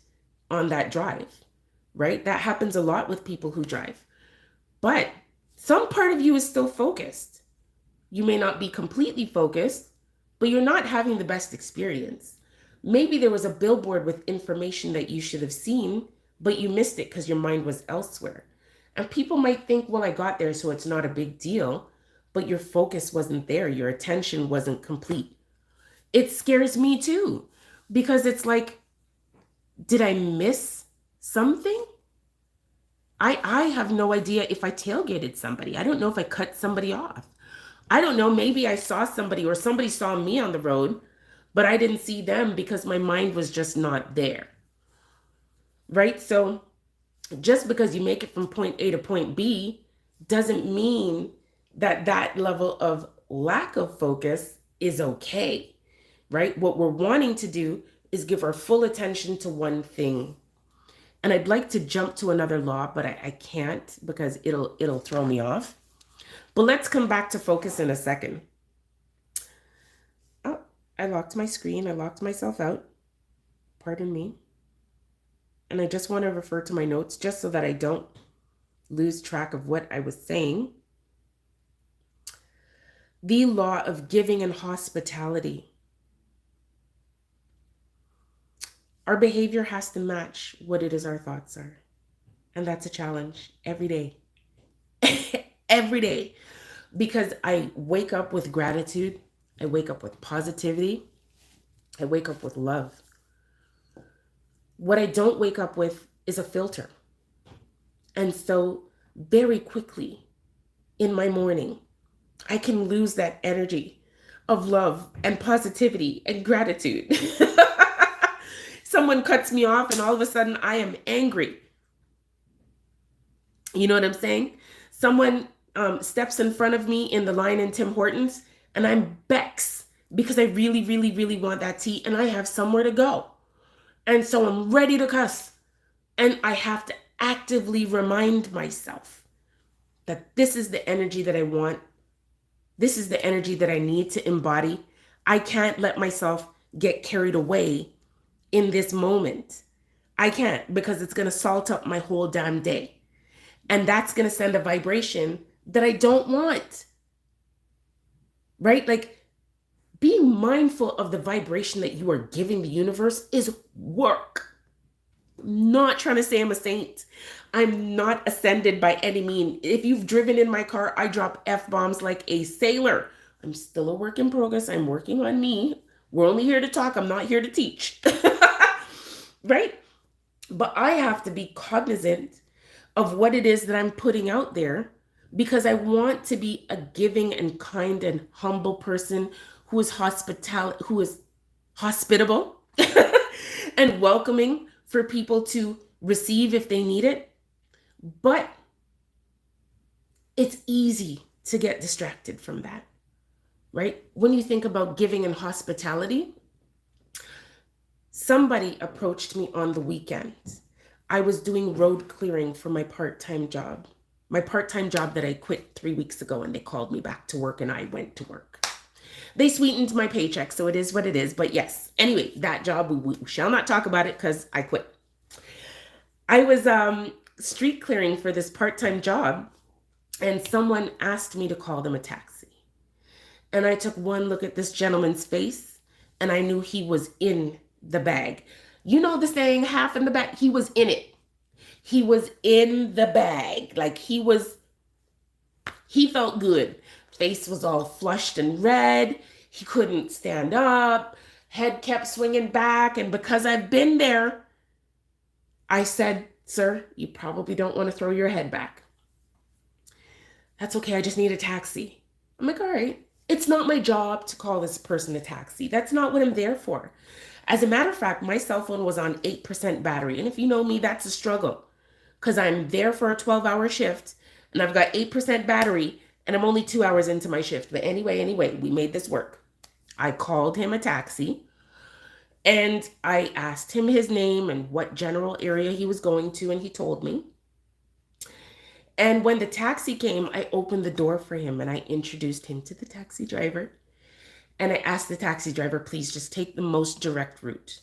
on that drive, right? That happens a lot with people who drive. But some part of you is still focused. You may not be completely focused, but you're not having the best experience. Maybe there was a billboard with information that you should have seen, but you missed it because your mind was elsewhere. And people might think, well, I got there, so it's not a big deal, but your focus wasn't there. Your attention wasn't complete. It scares me too, because it's like, did I miss something? I have no idea if I tailgated somebody. I don't know if I cut somebody off. I don't know. Maybe I saw somebody or somebody saw me on the road, but I didn't see them because my mind was just not there. Right? So just because you make it from point A to point B doesn't mean that that level of lack of focus is okay, right? What we're wanting to do is give our full attention to one thing. And I'd like to jump to another law, but I can't because it'll throw me off. But let's come back to focus in a second. Oh, I locked my screen. I locked myself out. Pardon me. And I just want to refer to my notes just so that I don't lose track of what I was saying. The law of giving and hospitality. Our behavior has to match what it is our thoughts are. And that's a challenge every day. Every day. Because I wake up with gratitude. I wake up with positivity. I wake up with love. What I don't wake up with is a filter. And so very quickly in my morning, I can lose that energy of love and positivity and gratitude. Someone cuts me off and all of a sudden I am angry. You know what I'm saying? Someone steps in front of me in the line in Tim Hortons and I'm Bex because I really, really, really want that tea and I have somewhere to go. And so I'm ready to cuss. And I have to actively remind myself that this is the energy that I want. This is the energy that I need to embody. I can't let myself get carried away in this moment. I can't, because it's going to salt up my whole damn day. And that's going to send a vibration that I don't want. Right? Like, being mindful of the vibration that you are giving the universe is work. I'm not trying to say I'm a saint. I'm not ascended by any means. If you've driven in my car, I drop F-bombs like a sailor. I'm still a work in progress. I'm working on me. We're only here to talk. I'm not here to teach. Right? But I have to be cognizant of what it is that I'm putting out there because I want to be a giving and kind and humble person who is hospitable and welcoming for people to receive if they need it. But It's easy to get distracted from that, right? When you think about giving and hospitality, somebody approached me on the weekend. I was doing road clearing for my part-time job that I quit 3 weeks ago, and they called me back to work and I went to work. They sweetened my paycheck, so it is what it is. But yes, anyway, that job, we shall not talk about it because I quit. I was street clearing for this part-time job, and someone asked me to call them a taxi. And I took one look at this gentleman's face, and I knew he was in the bag. You know the saying, half in the bag? He was in it. He was in the bag. Like he felt good. Face was all flushed and red. He couldn't stand up. Head kept swinging back. And because I've been there, I said, sir, you probably don't want to throw your head back. That's okay. I just need a taxi. I'm like, all right. It's not my job to call this person a taxi. That's not what I'm there for. As a matter of fact, my cell phone was on 8% battery. And if you know me, that's a struggle because I'm there for a 12-hour shift and I've got 8% battery and I'm only 2 hours into my shift. But anyway, we made this work. I called him a taxi and I asked him his name and what general area he was going to, and he told me. And when the taxi came, I opened the door for him and I introduced him to the taxi driver. And I asked the taxi driver, please just take the most direct route.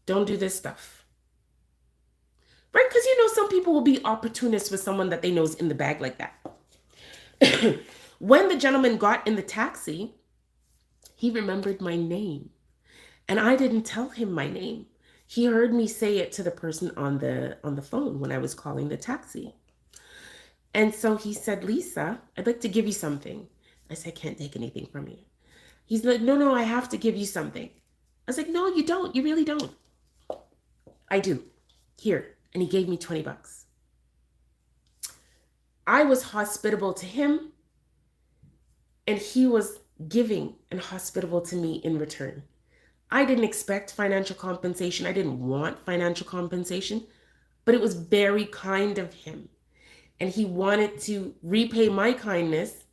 Don't do this stuff. Right? Because some people will be opportunists with someone that they know is in the bag like that. When the gentleman got in the taxi, he remembered my name. And I didn't tell him my name. He heard me say it to the person on the phone when I was calling the taxi. And so he said, Lisa, I'd like to give you something. I said, I can't take anything from you. He's like, no, I have to give you something. I was like, no, you don't. You really don't. I do. Here. And he gave me $20. I was hospitable to him, and he was giving and hospitable to me in return. I didn't expect financial compensation. I didn't want financial compensation, but it was very kind of him. And he wanted to repay my kindness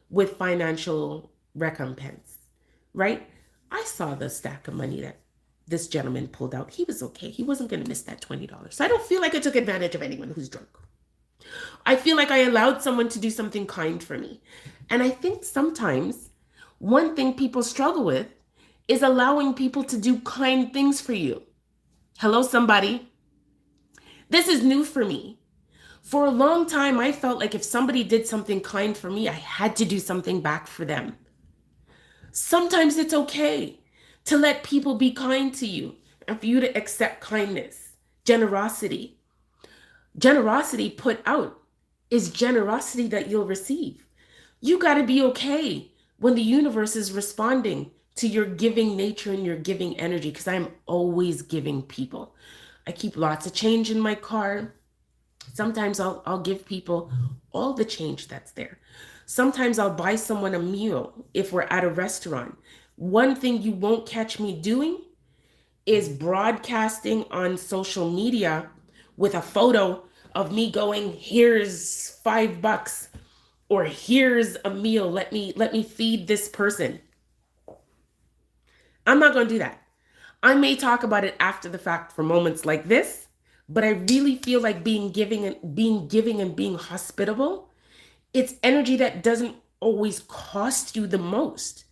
with financial recompense, right? I saw the stack of money that this gentleman pulled out. He was okay. He wasn't going to miss that $20. So I don't feel like I took advantage of anyone who's drunk. I feel like I allowed someone to do something kind for me. And I think sometimes one thing people struggle with is allowing people to do kind things for you. Hello, somebody. This is new for me. For a long time, I felt like if somebody did something kind for me, I had to do something back for them. Sometimes it's okay to let people be kind to you and for you to accept kindness, generosity. Generosity put out is generosity that you'll receive. You got to be okay when the universe is responding to your giving nature and your giving energy, because I'm always giving people. I keep lots of change in my car. Sometimes I'll give people all the change that's there. Sometimes I'll buy someone a meal if we're at a restaurant. One thing you won't catch me doing is broadcasting on social media with a photo of me going, here's $5 or here's a meal. Let me feed this person. I'm not going to do that. I may talk about it after the fact for moments like this, but I really feel like being giving and being hospitable, it's energy that doesn't always cost you the most.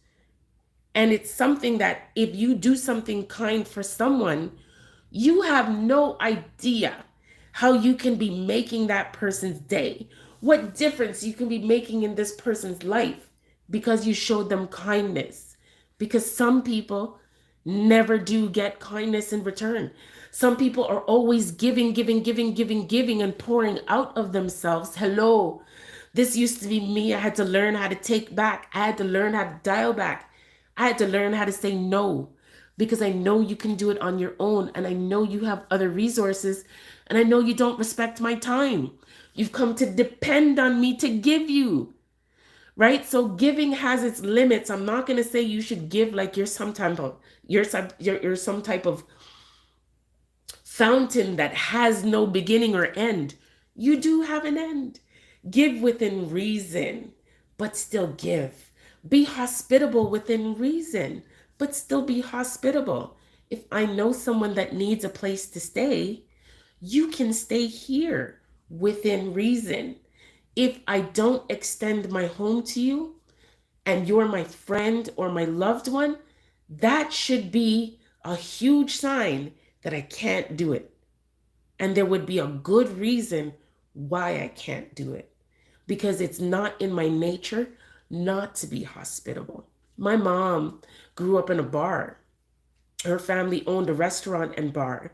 And it's something that if you do something kind for someone, you have no idea how you can be making that person's day, what difference you can be making in this person's life because you showed them kindness. Because some people never do get kindness in return. Some people are always giving and pouring out of themselves. Hello, this used to be me. I had to learn how to take back. I had to learn how to dial back. I had to learn how to say no, because I know you can do it on your own. And I know you have other resources. And I know you don't respect my time. You've come to depend on me to give you. Right? So giving has its limits. I'm not going to say you should give like you're some type of fountain that has no beginning or end. You do have an end. Give within reason, but still give. Be hospitable within reason, but still be hospitable. If I know someone that needs a place to stay, you can stay here within reason. If I don't extend my home to you and you're my friend or my loved one, that should be a huge sign that I can't do it. And there would be a good reason why I can't do it, because it's not in my nature not to be hospitable. My mom grew up in a bar. Her family owned a restaurant and bar.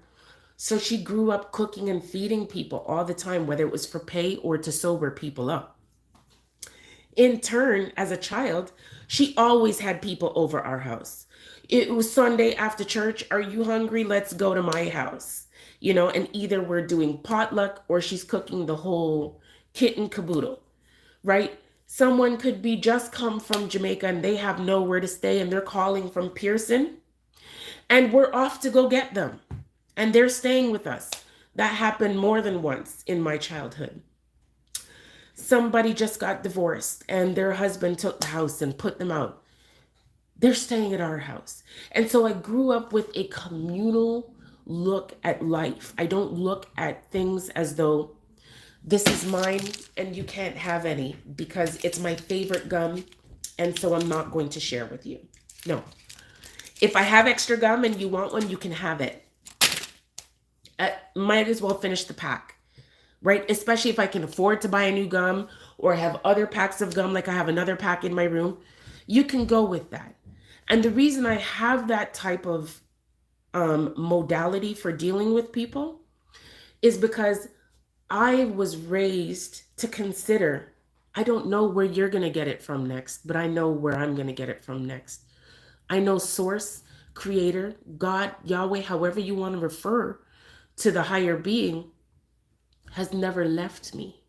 So she grew up cooking and feeding people all the time, whether it was for pay or to sober people up. In turn, as a child, she always had people over our house. It was Sunday after church. Are you hungry? Let's go to my house. And either we're doing potluck or she's cooking the whole kit and caboodle, right? Someone could be just come from Jamaica and they have nowhere to stay and they're calling from Pearson and we're off to go get them. And they're staying with us. That happened more than once in my childhood. Somebody just got divorced and their husband took the house and put them out. They're staying at our house. And so I grew up with a communal look at life. I don't look at things as though this is mine and you can't have any because it's my favorite gum and so I'm not going to share with you. No. If I have extra gum and you want one, you can have it. Might as well finish the pack. Right? Especially if I can afford to buy a new gum or have other packs of gum, like I have another pack in my room, you can go with that. And the reason I have that type of modality for dealing with people is because I was raised to consider, I don't know where you're going to get it from next, but I know where I'm going to get it from next. I know source, creator, God, Yahweh, however you want to refer to the higher being, has never left me.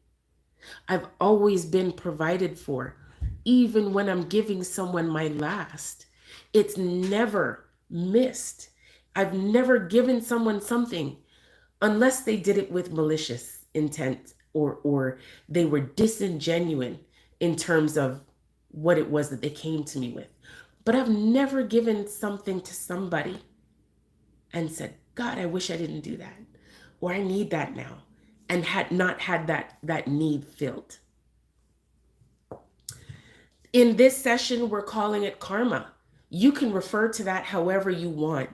I've always been provided for. Even when I'm giving someone my last, it's never missed. I've never given someone something unless they did it with malicious intent or they were disingenuous in terms of what it was that they came to me with. But I've never given something to somebody and said, God, I wish I didn't do that, or I need that now, and had not had that need filled. In this session, we're calling it karma. You can refer to that however you want.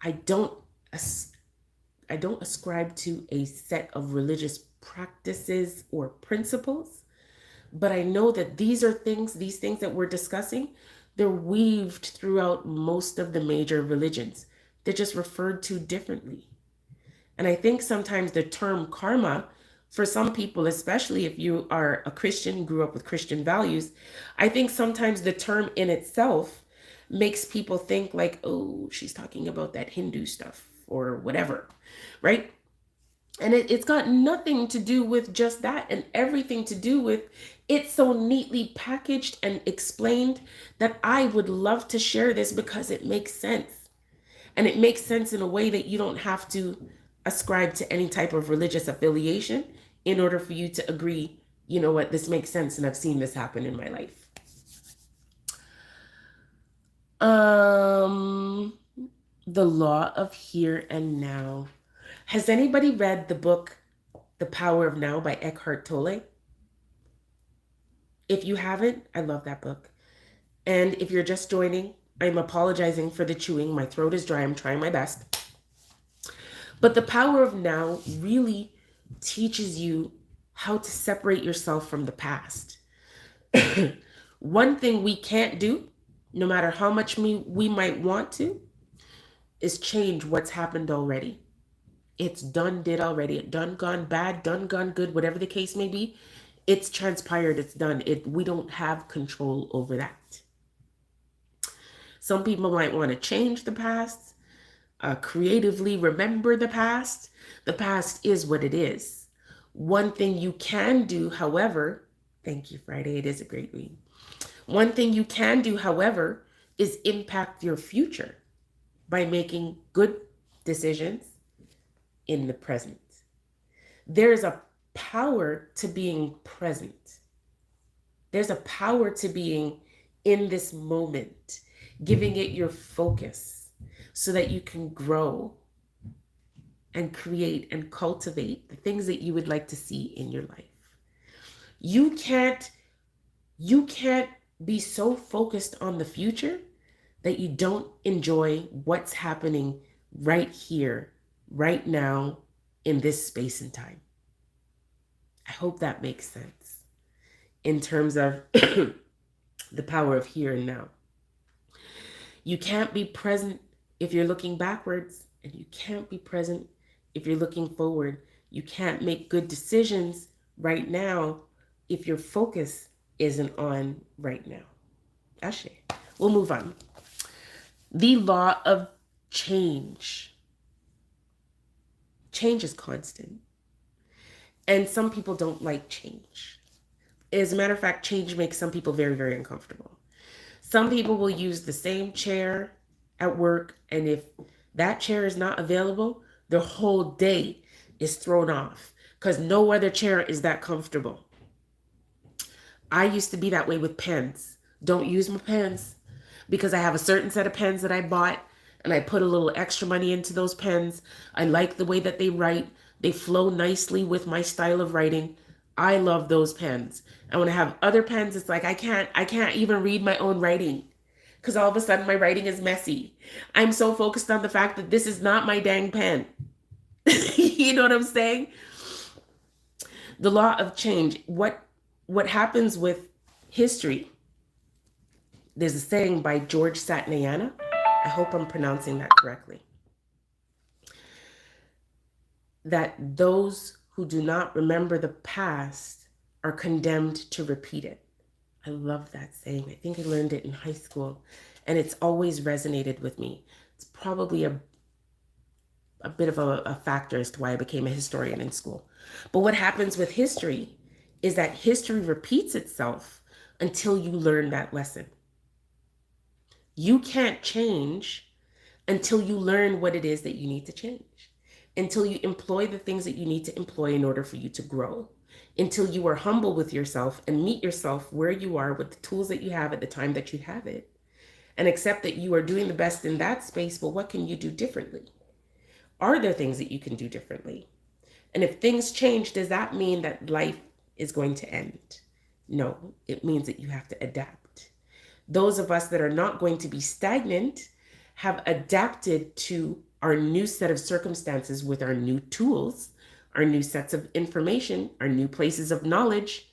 I don't ascribe to a set of religious practices or principles, but I know that these things that we're discussing, they're weaved throughout most of the major religions. They're just referred to differently. And I think sometimes the term karma, for some people, especially if you are a Christian, grew up with Christian values, I think sometimes the term in itself makes people think like, oh, she's talking about that Hindu stuff or whatever, right? And it's got nothing to do with just that and everything to do with it's so neatly packaged and explained that I would love to share this because it makes sense. And it makes sense in a way that you don't have to ascribe to any type of religious affiliation in order for you to agree, you know what, this makes sense and I've seen this happen in my life. The Law of Here and Now. Has anybody read the book, The Power of Now by Eckhart Tolle? If you haven't, I love that book. And if you're just joining, I'm apologizing for the chewing. My throat is dry. I'm trying my best. But The Power of Now really teaches you how to separate yourself from the past. One thing we can't do, no matter how much we might want to, is change what's happened already. It's done, did already. It done, gone bad, done, gone good, whatever the case may be. It's transpired, it's done. We don't have control over that. Some people might want to change the past, creatively remember the past. The past is what it is. One thing you can do, however, thank you, Friday, it is a great read. One thing you can do, however, is impact your future by making good decisions in the present. There's a power to being present. There's a power to being in this moment, giving it your focus so that you can grow and create and cultivate the things that you would like to see in your life. You can't be so focused on the future that you don't enjoy what's happening right here, right now, in this space and time. I hope that makes sense in terms of the power of here and now. You can't be present if you're looking backwards, and you can't be present if you're looking forward. You can't make good decisions right now if your focus isn't on right now. Ashe. We'll move on. The law of change. Change is constant. And some people don't like change. As a matter of fact, change makes some people very, very uncomfortable. Some people will use the same chair at work, and if that chair is not available, their whole day is thrown off because no other chair is that comfortable. I used to be that way with pens. Don't use my pens because I have a certain set of pens that I bought and I put a little extra money into those pens. I like the way that they write. They flow nicely with my style of writing. I love those pens. And when I have other pens, it's like I can't even read my own writing because all of a sudden my writing is messy. I'm so focused on the fact that this is not my dang pen. You know what I'm saying? The law of change. What happens with history? There's a saying by George Satnayana. I hope I'm pronouncing that correctly. That those who do not remember the past are condemned to repeat it. I love that saying. I think I learned it in high school, and it's always resonated with me. It's probably a bit of a factor as to why I became a historian in school. But what happens with history is that history repeats itself until you learn that lesson. You can't change until you learn what it is that you need to change, until you employ the things that you need to employ in order for you to grow, until you are humble with yourself and meet yourself where you are with the tools that you have at the time that you have it, and accept that you are doing the best in that space. But what can you do differently? Are there things that you can do differently? And if things change, does that mean that life is going to end? No, it means that you have to adapt. Those of us that are not going to be stagnant have adapted to our new set of circumstances with our new tools, our new sets of information, our new places of knowledge,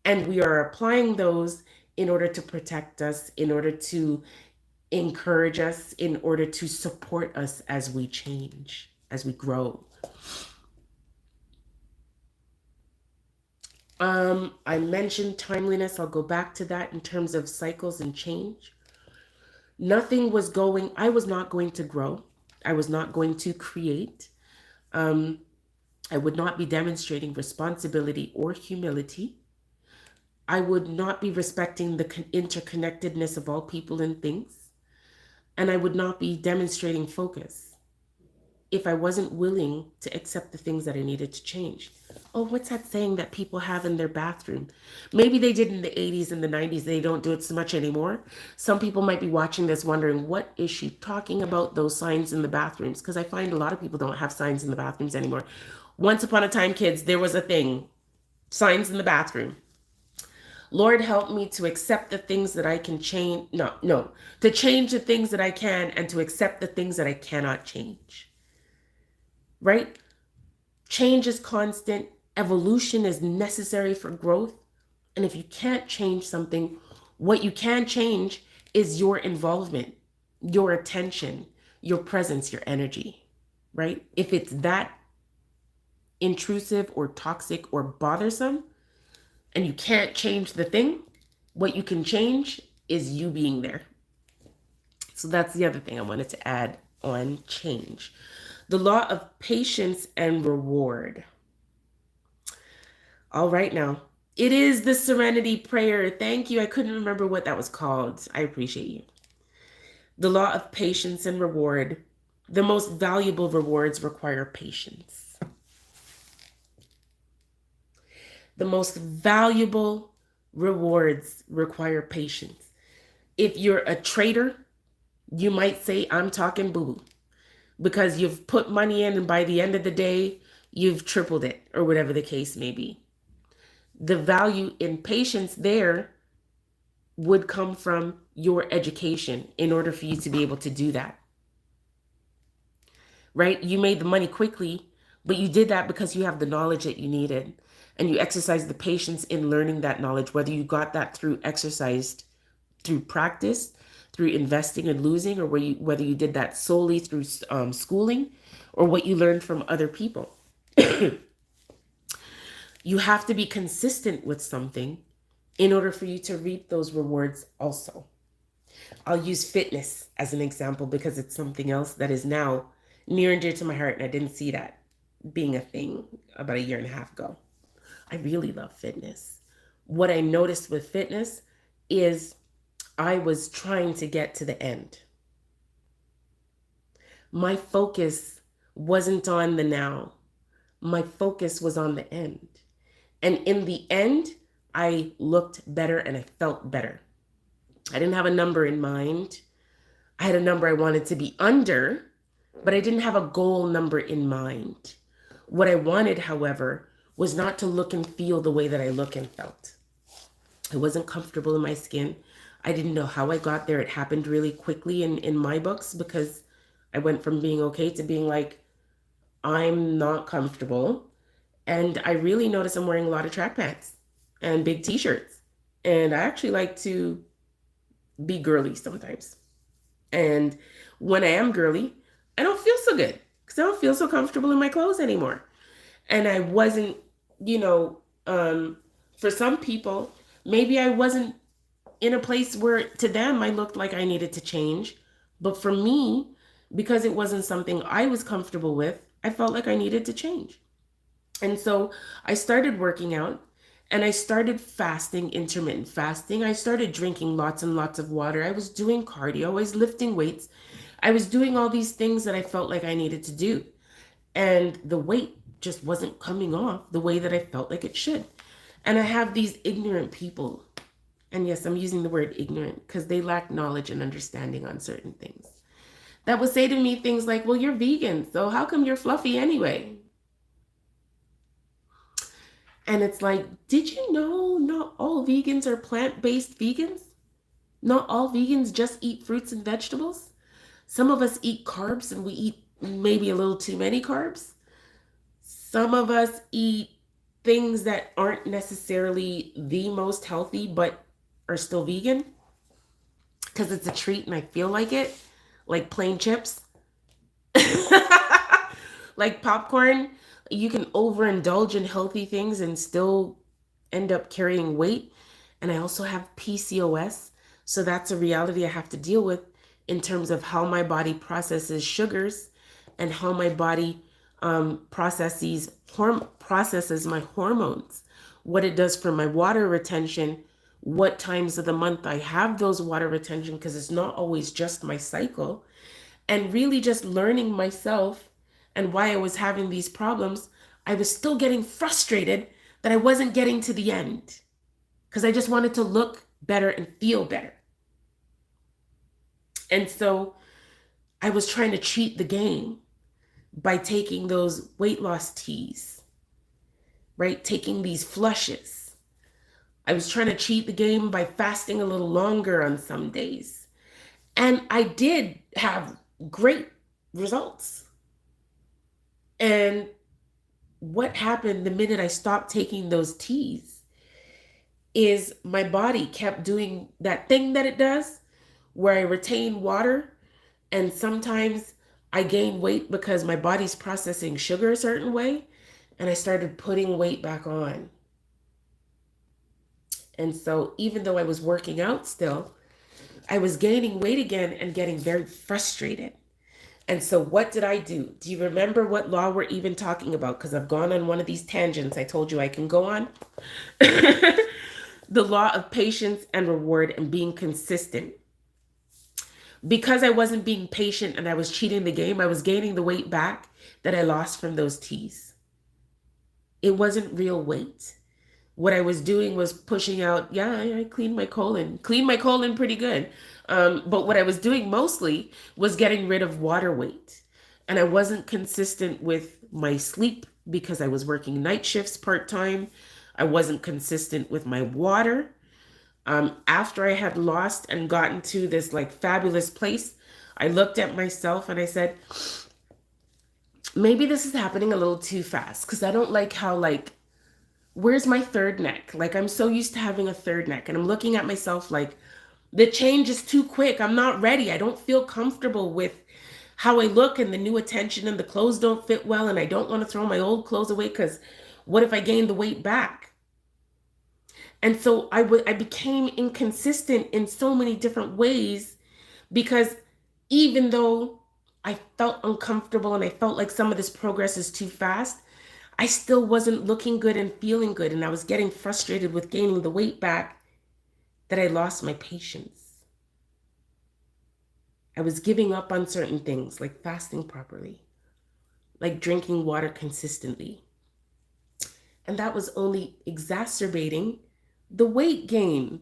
and we are applying those in order to protect us, in order to encourage us, in order to support us as we change, as we grow. I mentioned timeliness. I'll go back to that in terms of cycles and change. I was not going to grow. I was not going to create. I would not be demonstrating responsibility or humility. I would not be respecting the interconnectedness of all people and things. And I would not be demonstrating focus if I wasn't willing to accept the things that I needed to change. Oh, what's that saying that people have in their bathroom? Maybe they did in the 80s and the 90s. They don't do it so much anymore. Some people might be watching this wondering, what is she talking about, those signs in the bathrooms? Because I find a lot of people don't have signs in the bathrooms anymore. Once upon a time, kids, there was a thing, signs in the bathroom. Lord, help me to accept the things that I can change. To change the things that I can and to accept the things that I cannot change. Right? Change is constant. Evolution is necessary for growth. And if you can't change something, what you can change is your involvement, your attention, your presence, your energy, right? If it's that intrusive or toxic or bothersome and you can't change the thing, what you can change is you being there. So that's the other thing I wanted to add on change. The law of patience and reward. All right, now, it is the Serenity Prayer. Thank you. I couldn't remember what that was called. I appreciate you. The law of patience and reward. The most valuable rewards require patience. The most valuable rewards require patience. If you're a trader, you might say, I'm talking boo-boo, because you've put money in and by the end of the day, you've tripled it, or whatever the case may be. The value in patience there would come from your education in order for you to be able to do that. Right? You made the money quickly, but you did that because you have the knowledge that you needed. And you exercised the patience in learning that knowledge, whether you got that through exercise, through practice, through investing and losing, or whether you did that solely through schooling, or what you learned from other people. You have to be consistent with something in order for you to reap those rewards also. I'll use fitness as an example because it's something else that is now near and dear to my heart, and I didn't see that being a thing about a year and a half ago. I really love fitness. What I noticed with fitness is I was trying to get to the end. My focus wasn't on the now. My focus was on the end. And in the end, I looked better and I felt better. I didn't have a number in mind. I had a number I wanted to be under, but I didn't have a goal number in mind. What I wanted, however, was not to look and feel the way that I look and felt. I wasn't comfortable in my skin. I didn't know how I got there. It happened really quickly in my books because I went from being okay to being like, I'm not comfortable. And I really noticed I'm wearing a lot of track pants and big t-shirts. And I actually like to be girly sometimes. And when I am girly, I don't feel so good because I don't feel so comfortable in my clothes anymore. And I wasn't, for some people, maybe I wasn't in a place where to them I looked like I needed to change. But for me, because it wasn't something I was comfortable with, I felt like I needed to change. And so I started working out and I started fasting, intermittent fasting. I started drinking lots and lots of water. I was doing cardio. I was lifting weights. I was doing all these things that I felt like I needed to do. And the weight just wasn't coming off the way that I felt like it should. And I have these ignorant people. And yes, I'm using the word ignorant because they lack knowledge and understanding on certain things. That would say to me things like, well, you're vegan, so how come you're fluffy anyway? And it's like, did you know not all vegans are plant-based vegans? Not all vegans just eat fruits and vegetables. Some of us eat carbs and we eat maybe a little too many carbs. Some of us eat things that aren't necessarily the most healthy, but are still vegan because it's a treat and I feel like it, like plain chips, like popcorn. You can overindulge in healthy things and still end up carrying weight. And I also have PCOS. So that's a reality I have to deal with in terms of how my body processes sugars and how my body processes my hormones, what it does for my water retention, what times of the month I have those water retention, because it's not always just my cycle, and really just learning myself and why I was having these problems. I was still getting frustrated that I wasn't getting to the end because I just wanted to look better and feel better. And so I was trying to cheat the game by taking those weight loss teas, right? Taking these flushes. I was trying to cheat the game by fasting a little longer on some days. And I did have great results. And what happened the minute I stopped taking those teas is my body kept doing that thing that it does where I retain water, and sometimes I gain weight because my body's processing sugar a certain way, and I started putting weight back on. And so even though I was working out still, I was gaining weight again and getting very frustrated. And so what did I do? Do you remember what law we're even talking about? Because I've gone on one of these tangents I told you I can go on. The law of patience and reward and being consistent. Because I wasn't being patient and I was cheating the game, I was gaining the weight back that I lost from those teas. It wasn't real weight. What I was doing was pushing out, yeah, I cleaned my colon pretty good. But what I was doing mostly was getting rid of water weight. And I wasn't consistent with my sleep because I was working night shifts part time. I wasn't consistent with my water. After I had lost and gotten to this like fabulous place, I looked at myself and I said, maybe this is happening a little too fast because I don't like how like where's my third neck? Like I'm so used to having a third neck and I'm looking at myself like the change is too quick. I'm not ready. I don't feel comfortable with how I look and the new attention and the clothes don't fit well and I don't want to throw my old clothes away cuz what if I gain the weight back? And so I became inconsistent in so many different ways because even though I felt uncomfortable and I felt like some of this progress is too fast, I still wasn't looking good and feeling good. And I was getting frustrated with gaining the weight back that I lost my patience. I was giving up on certain things like fasting properly, like drinking water consistently. And that was only exacerbating the weight gain.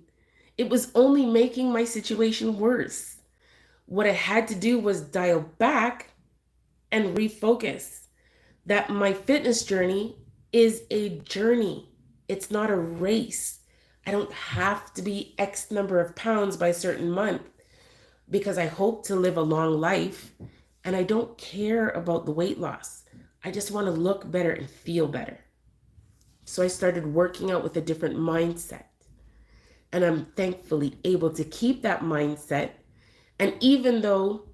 It was only making my situation worse. What I had to do was dial back and refocus that my fitness journey is a journey. It's not a race. I don't have to be X number of pounds by a certain month because I hope to live a long life and I don't care about the weight loss. I just want to look better and feel better. So I started working out with a different mindset. And I'm thankfully able to keep that mindset. And even though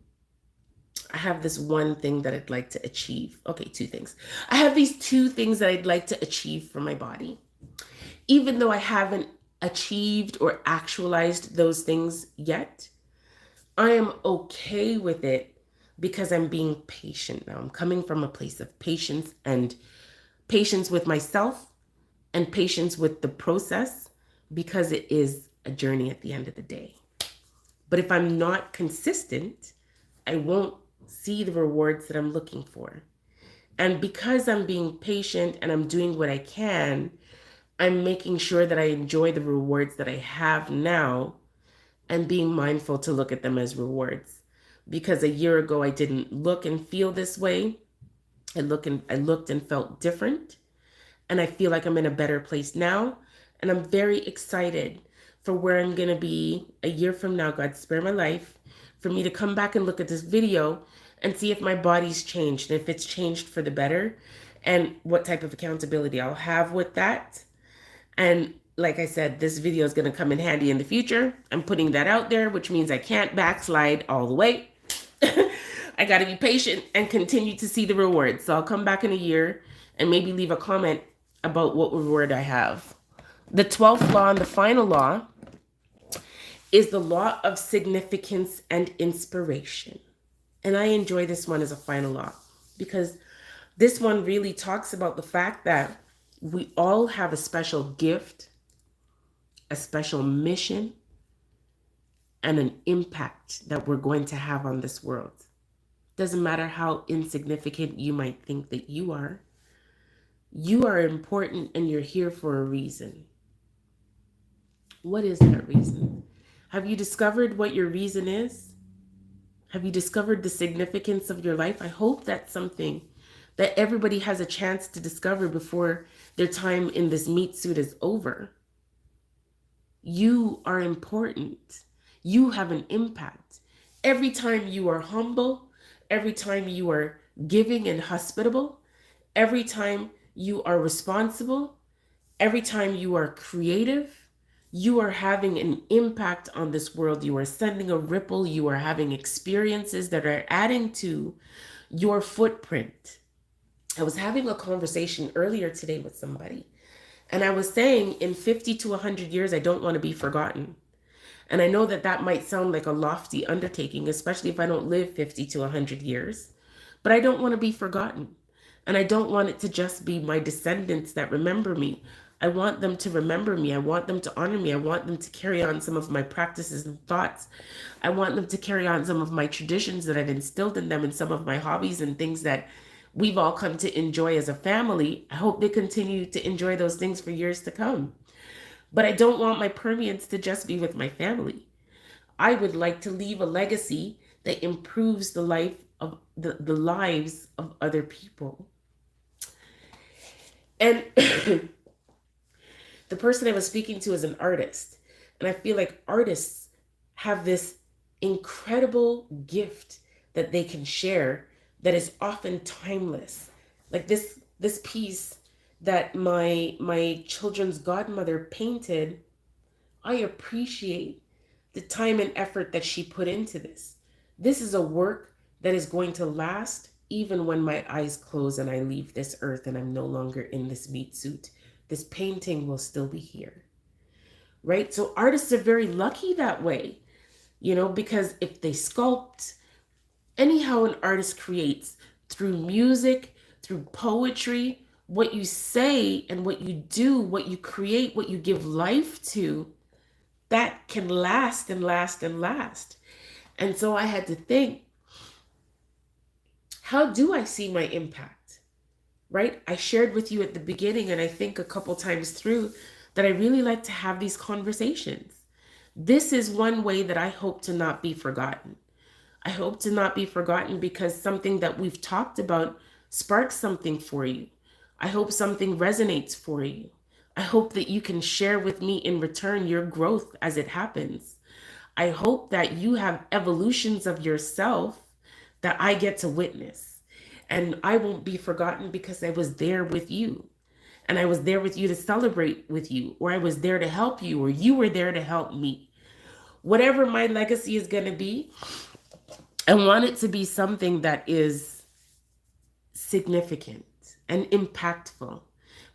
I have this one thing that I'd like to achieve. Okay, two things. I have these two things that I'd like to achieve for my body. Even though I haven't achieved or actualized those things yet, I am okay with it because I'm being patient now. I'm coming from a place of patience and patience with myself and patience with the process because it is a journey at the end of the day. But if I'm not consistent, I won't see the rewards that I'm looking for. And because I'm being patient and I'm doing what I can, I'm making sure that I enjoy the rewards that I have now and being mindful to look at them as rewards. Because a year ago I didn't look and feel this way. I looked and felt different. And I feel like I'm in a better place now. And I'm very excited for where I'm going to be a year from now, God spare my life, for me to come back and look at this video and see if my body's changed and if it's changed for the better and what type of accountability I'll have with that. And like I said, this video is going to come in handy in the future. I'm putting that out there, which means I can't backslide all the way. I got to be patient and continue to see the rewards. So I'll come back in a year and maybe leave a comment about what reward I have. The 12th law and the final law is the law of significance and inspiration. And I enjoy this one as a final law because this one really talks about the fact that we all have a special gift, a special mission, and an impact that we're going to have on this world. Doesn't matter how insignificant you might think that you are. You are important and you're here for a reason. What is that reason? Have you discovered what your reason is? Have you discovered the significance of your life? I hope that's something that everybody has a chance to discover before their time in this meat suit is over. You are important. You have an impact. Every time you are humble, every time you are giving and hospitable, every time you are responsible, every time you are creative, you are having an impact on this world. You are sending a ripple. You are having experiences that are adding to your footprint. I was having a conversation earlier today with somebody, and I was saying in 50 to 100 years, I don't want to be forgotten. And I know that that might sound like a lofty undertaking, especially if I don't live 50 to 100 years, but I don't want to be forgotten. And I don't want it to just be my descendants that remember me. I want them to remember me. I want them to honor me. I want them to carry on some of my practices and thoughts. I want them to carry on some of my traditions that I've instilled in them and some of my hobbies and things that we've all come to enjoy as a family. I hope they continue to enjoy those things for years to come. But I don't want my permeance to just be with my family. I would like to leave a legacy that improves the life of the lives of other people. And the person I was speaking to is an artist. And I feel like artists have this incredible gift that they can share that is often timeless. Like this piece that my children's godmother painted, I appreciate the time and effort that she put into this. This is a work that is going to last even when my eyes close and I leave this earth and I'm no longer in this meat suit. This painting will still be here. Right? So artists are very lucky that way, because if they sculpt, anyhow, an artist creates through music, through poetry, what you say and what you do, what you create, what you give life to, that can last and last and last. And so I had to think, how do I see my impact? Right? I shared with you at the beginning, and I think a couple times through, that I really like to have these conversations. This is one way that I hope to not be forgotten. I hope to not be forgotten because something that we've talked about sparks something for you. I hope something resonates for you. I hope that you can share with me in return your growth as it happens. I hope that you have evolutions of yourself that I get to witness. And I won't be forgotten because I was there with you. And I was there with you to celebrate with you, or I was there to help you, or you were there to help me. Whatever my legacy is going to be, I want it to be something that is significant and impactful.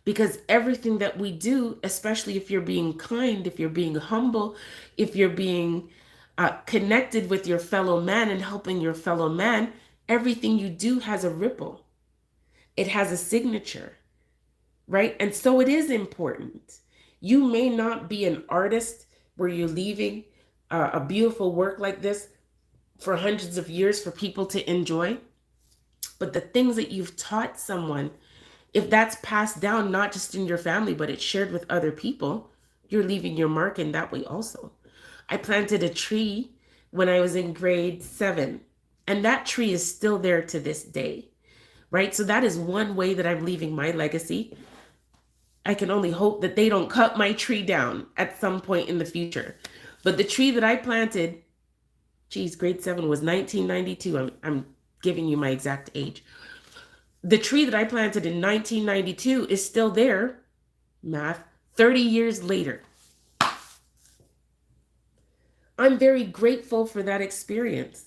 Because everything that we do, especially if you're being kind, if you're being humble, if you're being connected with your fellow man and helping your fellow man, everything you do has a ripple. It has a signature. Right? And so it is important. You may not be an artist where you're leaving a beautiful work like this for hundreds of years for people to enjoy. But the things that you've taught someone, if that's passed down, not just in your family, but it's shared with other people, you're leaving your mark in that way also. I planted a tree when I was in grade 7, and that tree is still there to this day. Right? So that is one way that I'm leaving my legacy. I can only hope that they don't cut my tree down at some point in the future. But the tree that I planted, grade 7 was 1992. I'm giving you my exact age. The tree that I planted in 1992 is still there, math, 30 years later. I'm very grateful for that experience.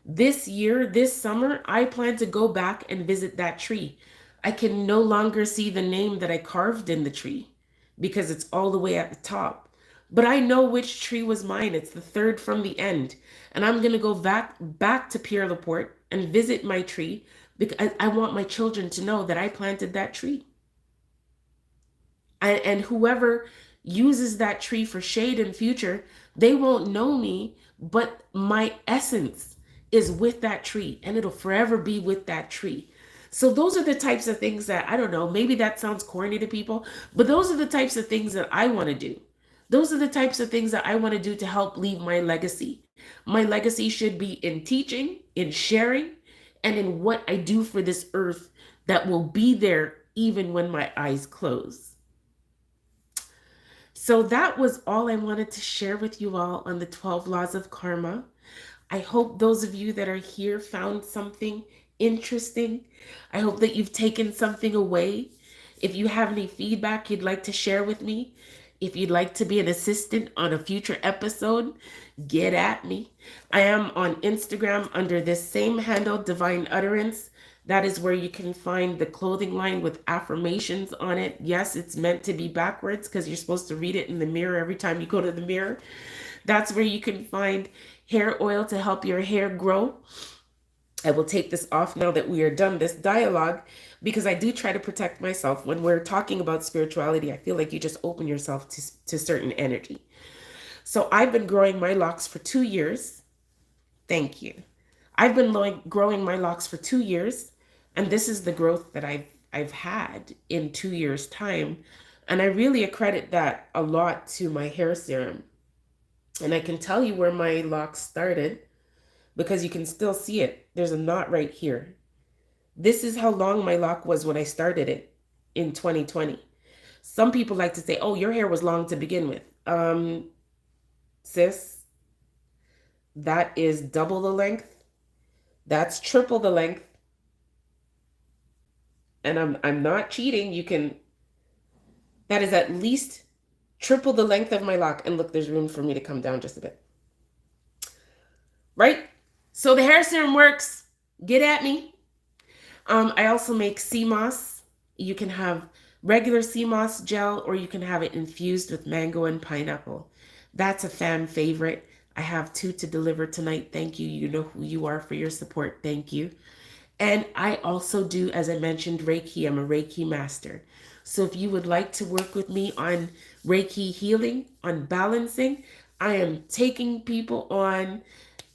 This year, this summer, I plan to go back and visit that tree. I can no longer see the name that I carved in the tree because it's all the way at the top. But I know which tree was mine. It's the third from the end. And I'm going to go back to Pierre Laporte and visit my tree because I want my children to know that I planted that tree. And whoever uses that tree for shade in future, they won't know me, but my essence is with that tree and it'll forever be with that tree. So those are the types of things that, I don't know, maybe that sounds corny to people, but those are the types of things that I want to do. Those are the types of things that I want to do to help leave my legacy. My legacy should be in teaching, in sharing, and in what I do for this earth that will be there even when my eyes close. So that was all I wanted to share with you all on the 12 laws of karma. I hope those of you that are here found something interesting. I hope that you've taken something away. If you have any feedback you'd like to share with me, if you'd like to be an assistant on a future episode, get at me. I am on Instagram under this same handle, Divine Utterance. That is where you can find the clothing line with affirmations on it. Yes, it's meant to be backwards because you're supposed to read it in the mirror every time you go to the mirror. That's where you can find hair oil to help your hair grow. I will take this off now that we are done this dialogue because I do try to protect myself. When we're talking about spirituality, I feel like you just open yourself to certain energy. So I've been growing my locks for 2 years. Thank you. I've been growing my locks for 2 years. And this is the growth that I've had in 2 years' time. And I really accredit that a lot to my hair serum. And I can tell you where my locks started because you can still see it. There's a knot right here. This is how long my lock was when I started it in 2020. Some people like to say, oh, your hair was long to begin with. Sis, that is double the length. That's triple the length. And I'm not cheating. That is at least triple the length of my lock. And look, there's room for me to come down just a bit. Right? So the hair serum works. Get at me. I also make sea moss. You can have regular sea moss gel, or you can have it infused with mango and pineapple. That's a fan favorite. I have 2 to deliver tonight. Thank you. You know who you are for your support. Thank you. And I also do, as I mentioned, Reiki. I'm a Reiki master. So if you would like to work with me on Reiki healing, on balancing, I am taking people on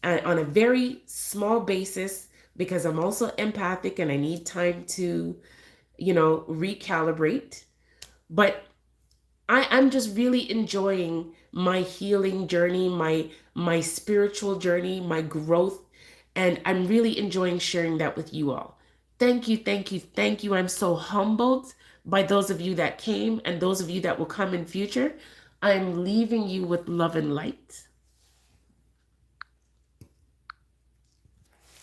a very small basis because I'm also empathic and I need time to, recalibrate. But I'm just really enjoying my healing journey, my spiritual journey, my growth, and I'm really enjoying sharing that with you all. Thank you, thank you, thank you. I'm so humbled by those of you that came and those of you that will come in future. I'm leaving you with love and light.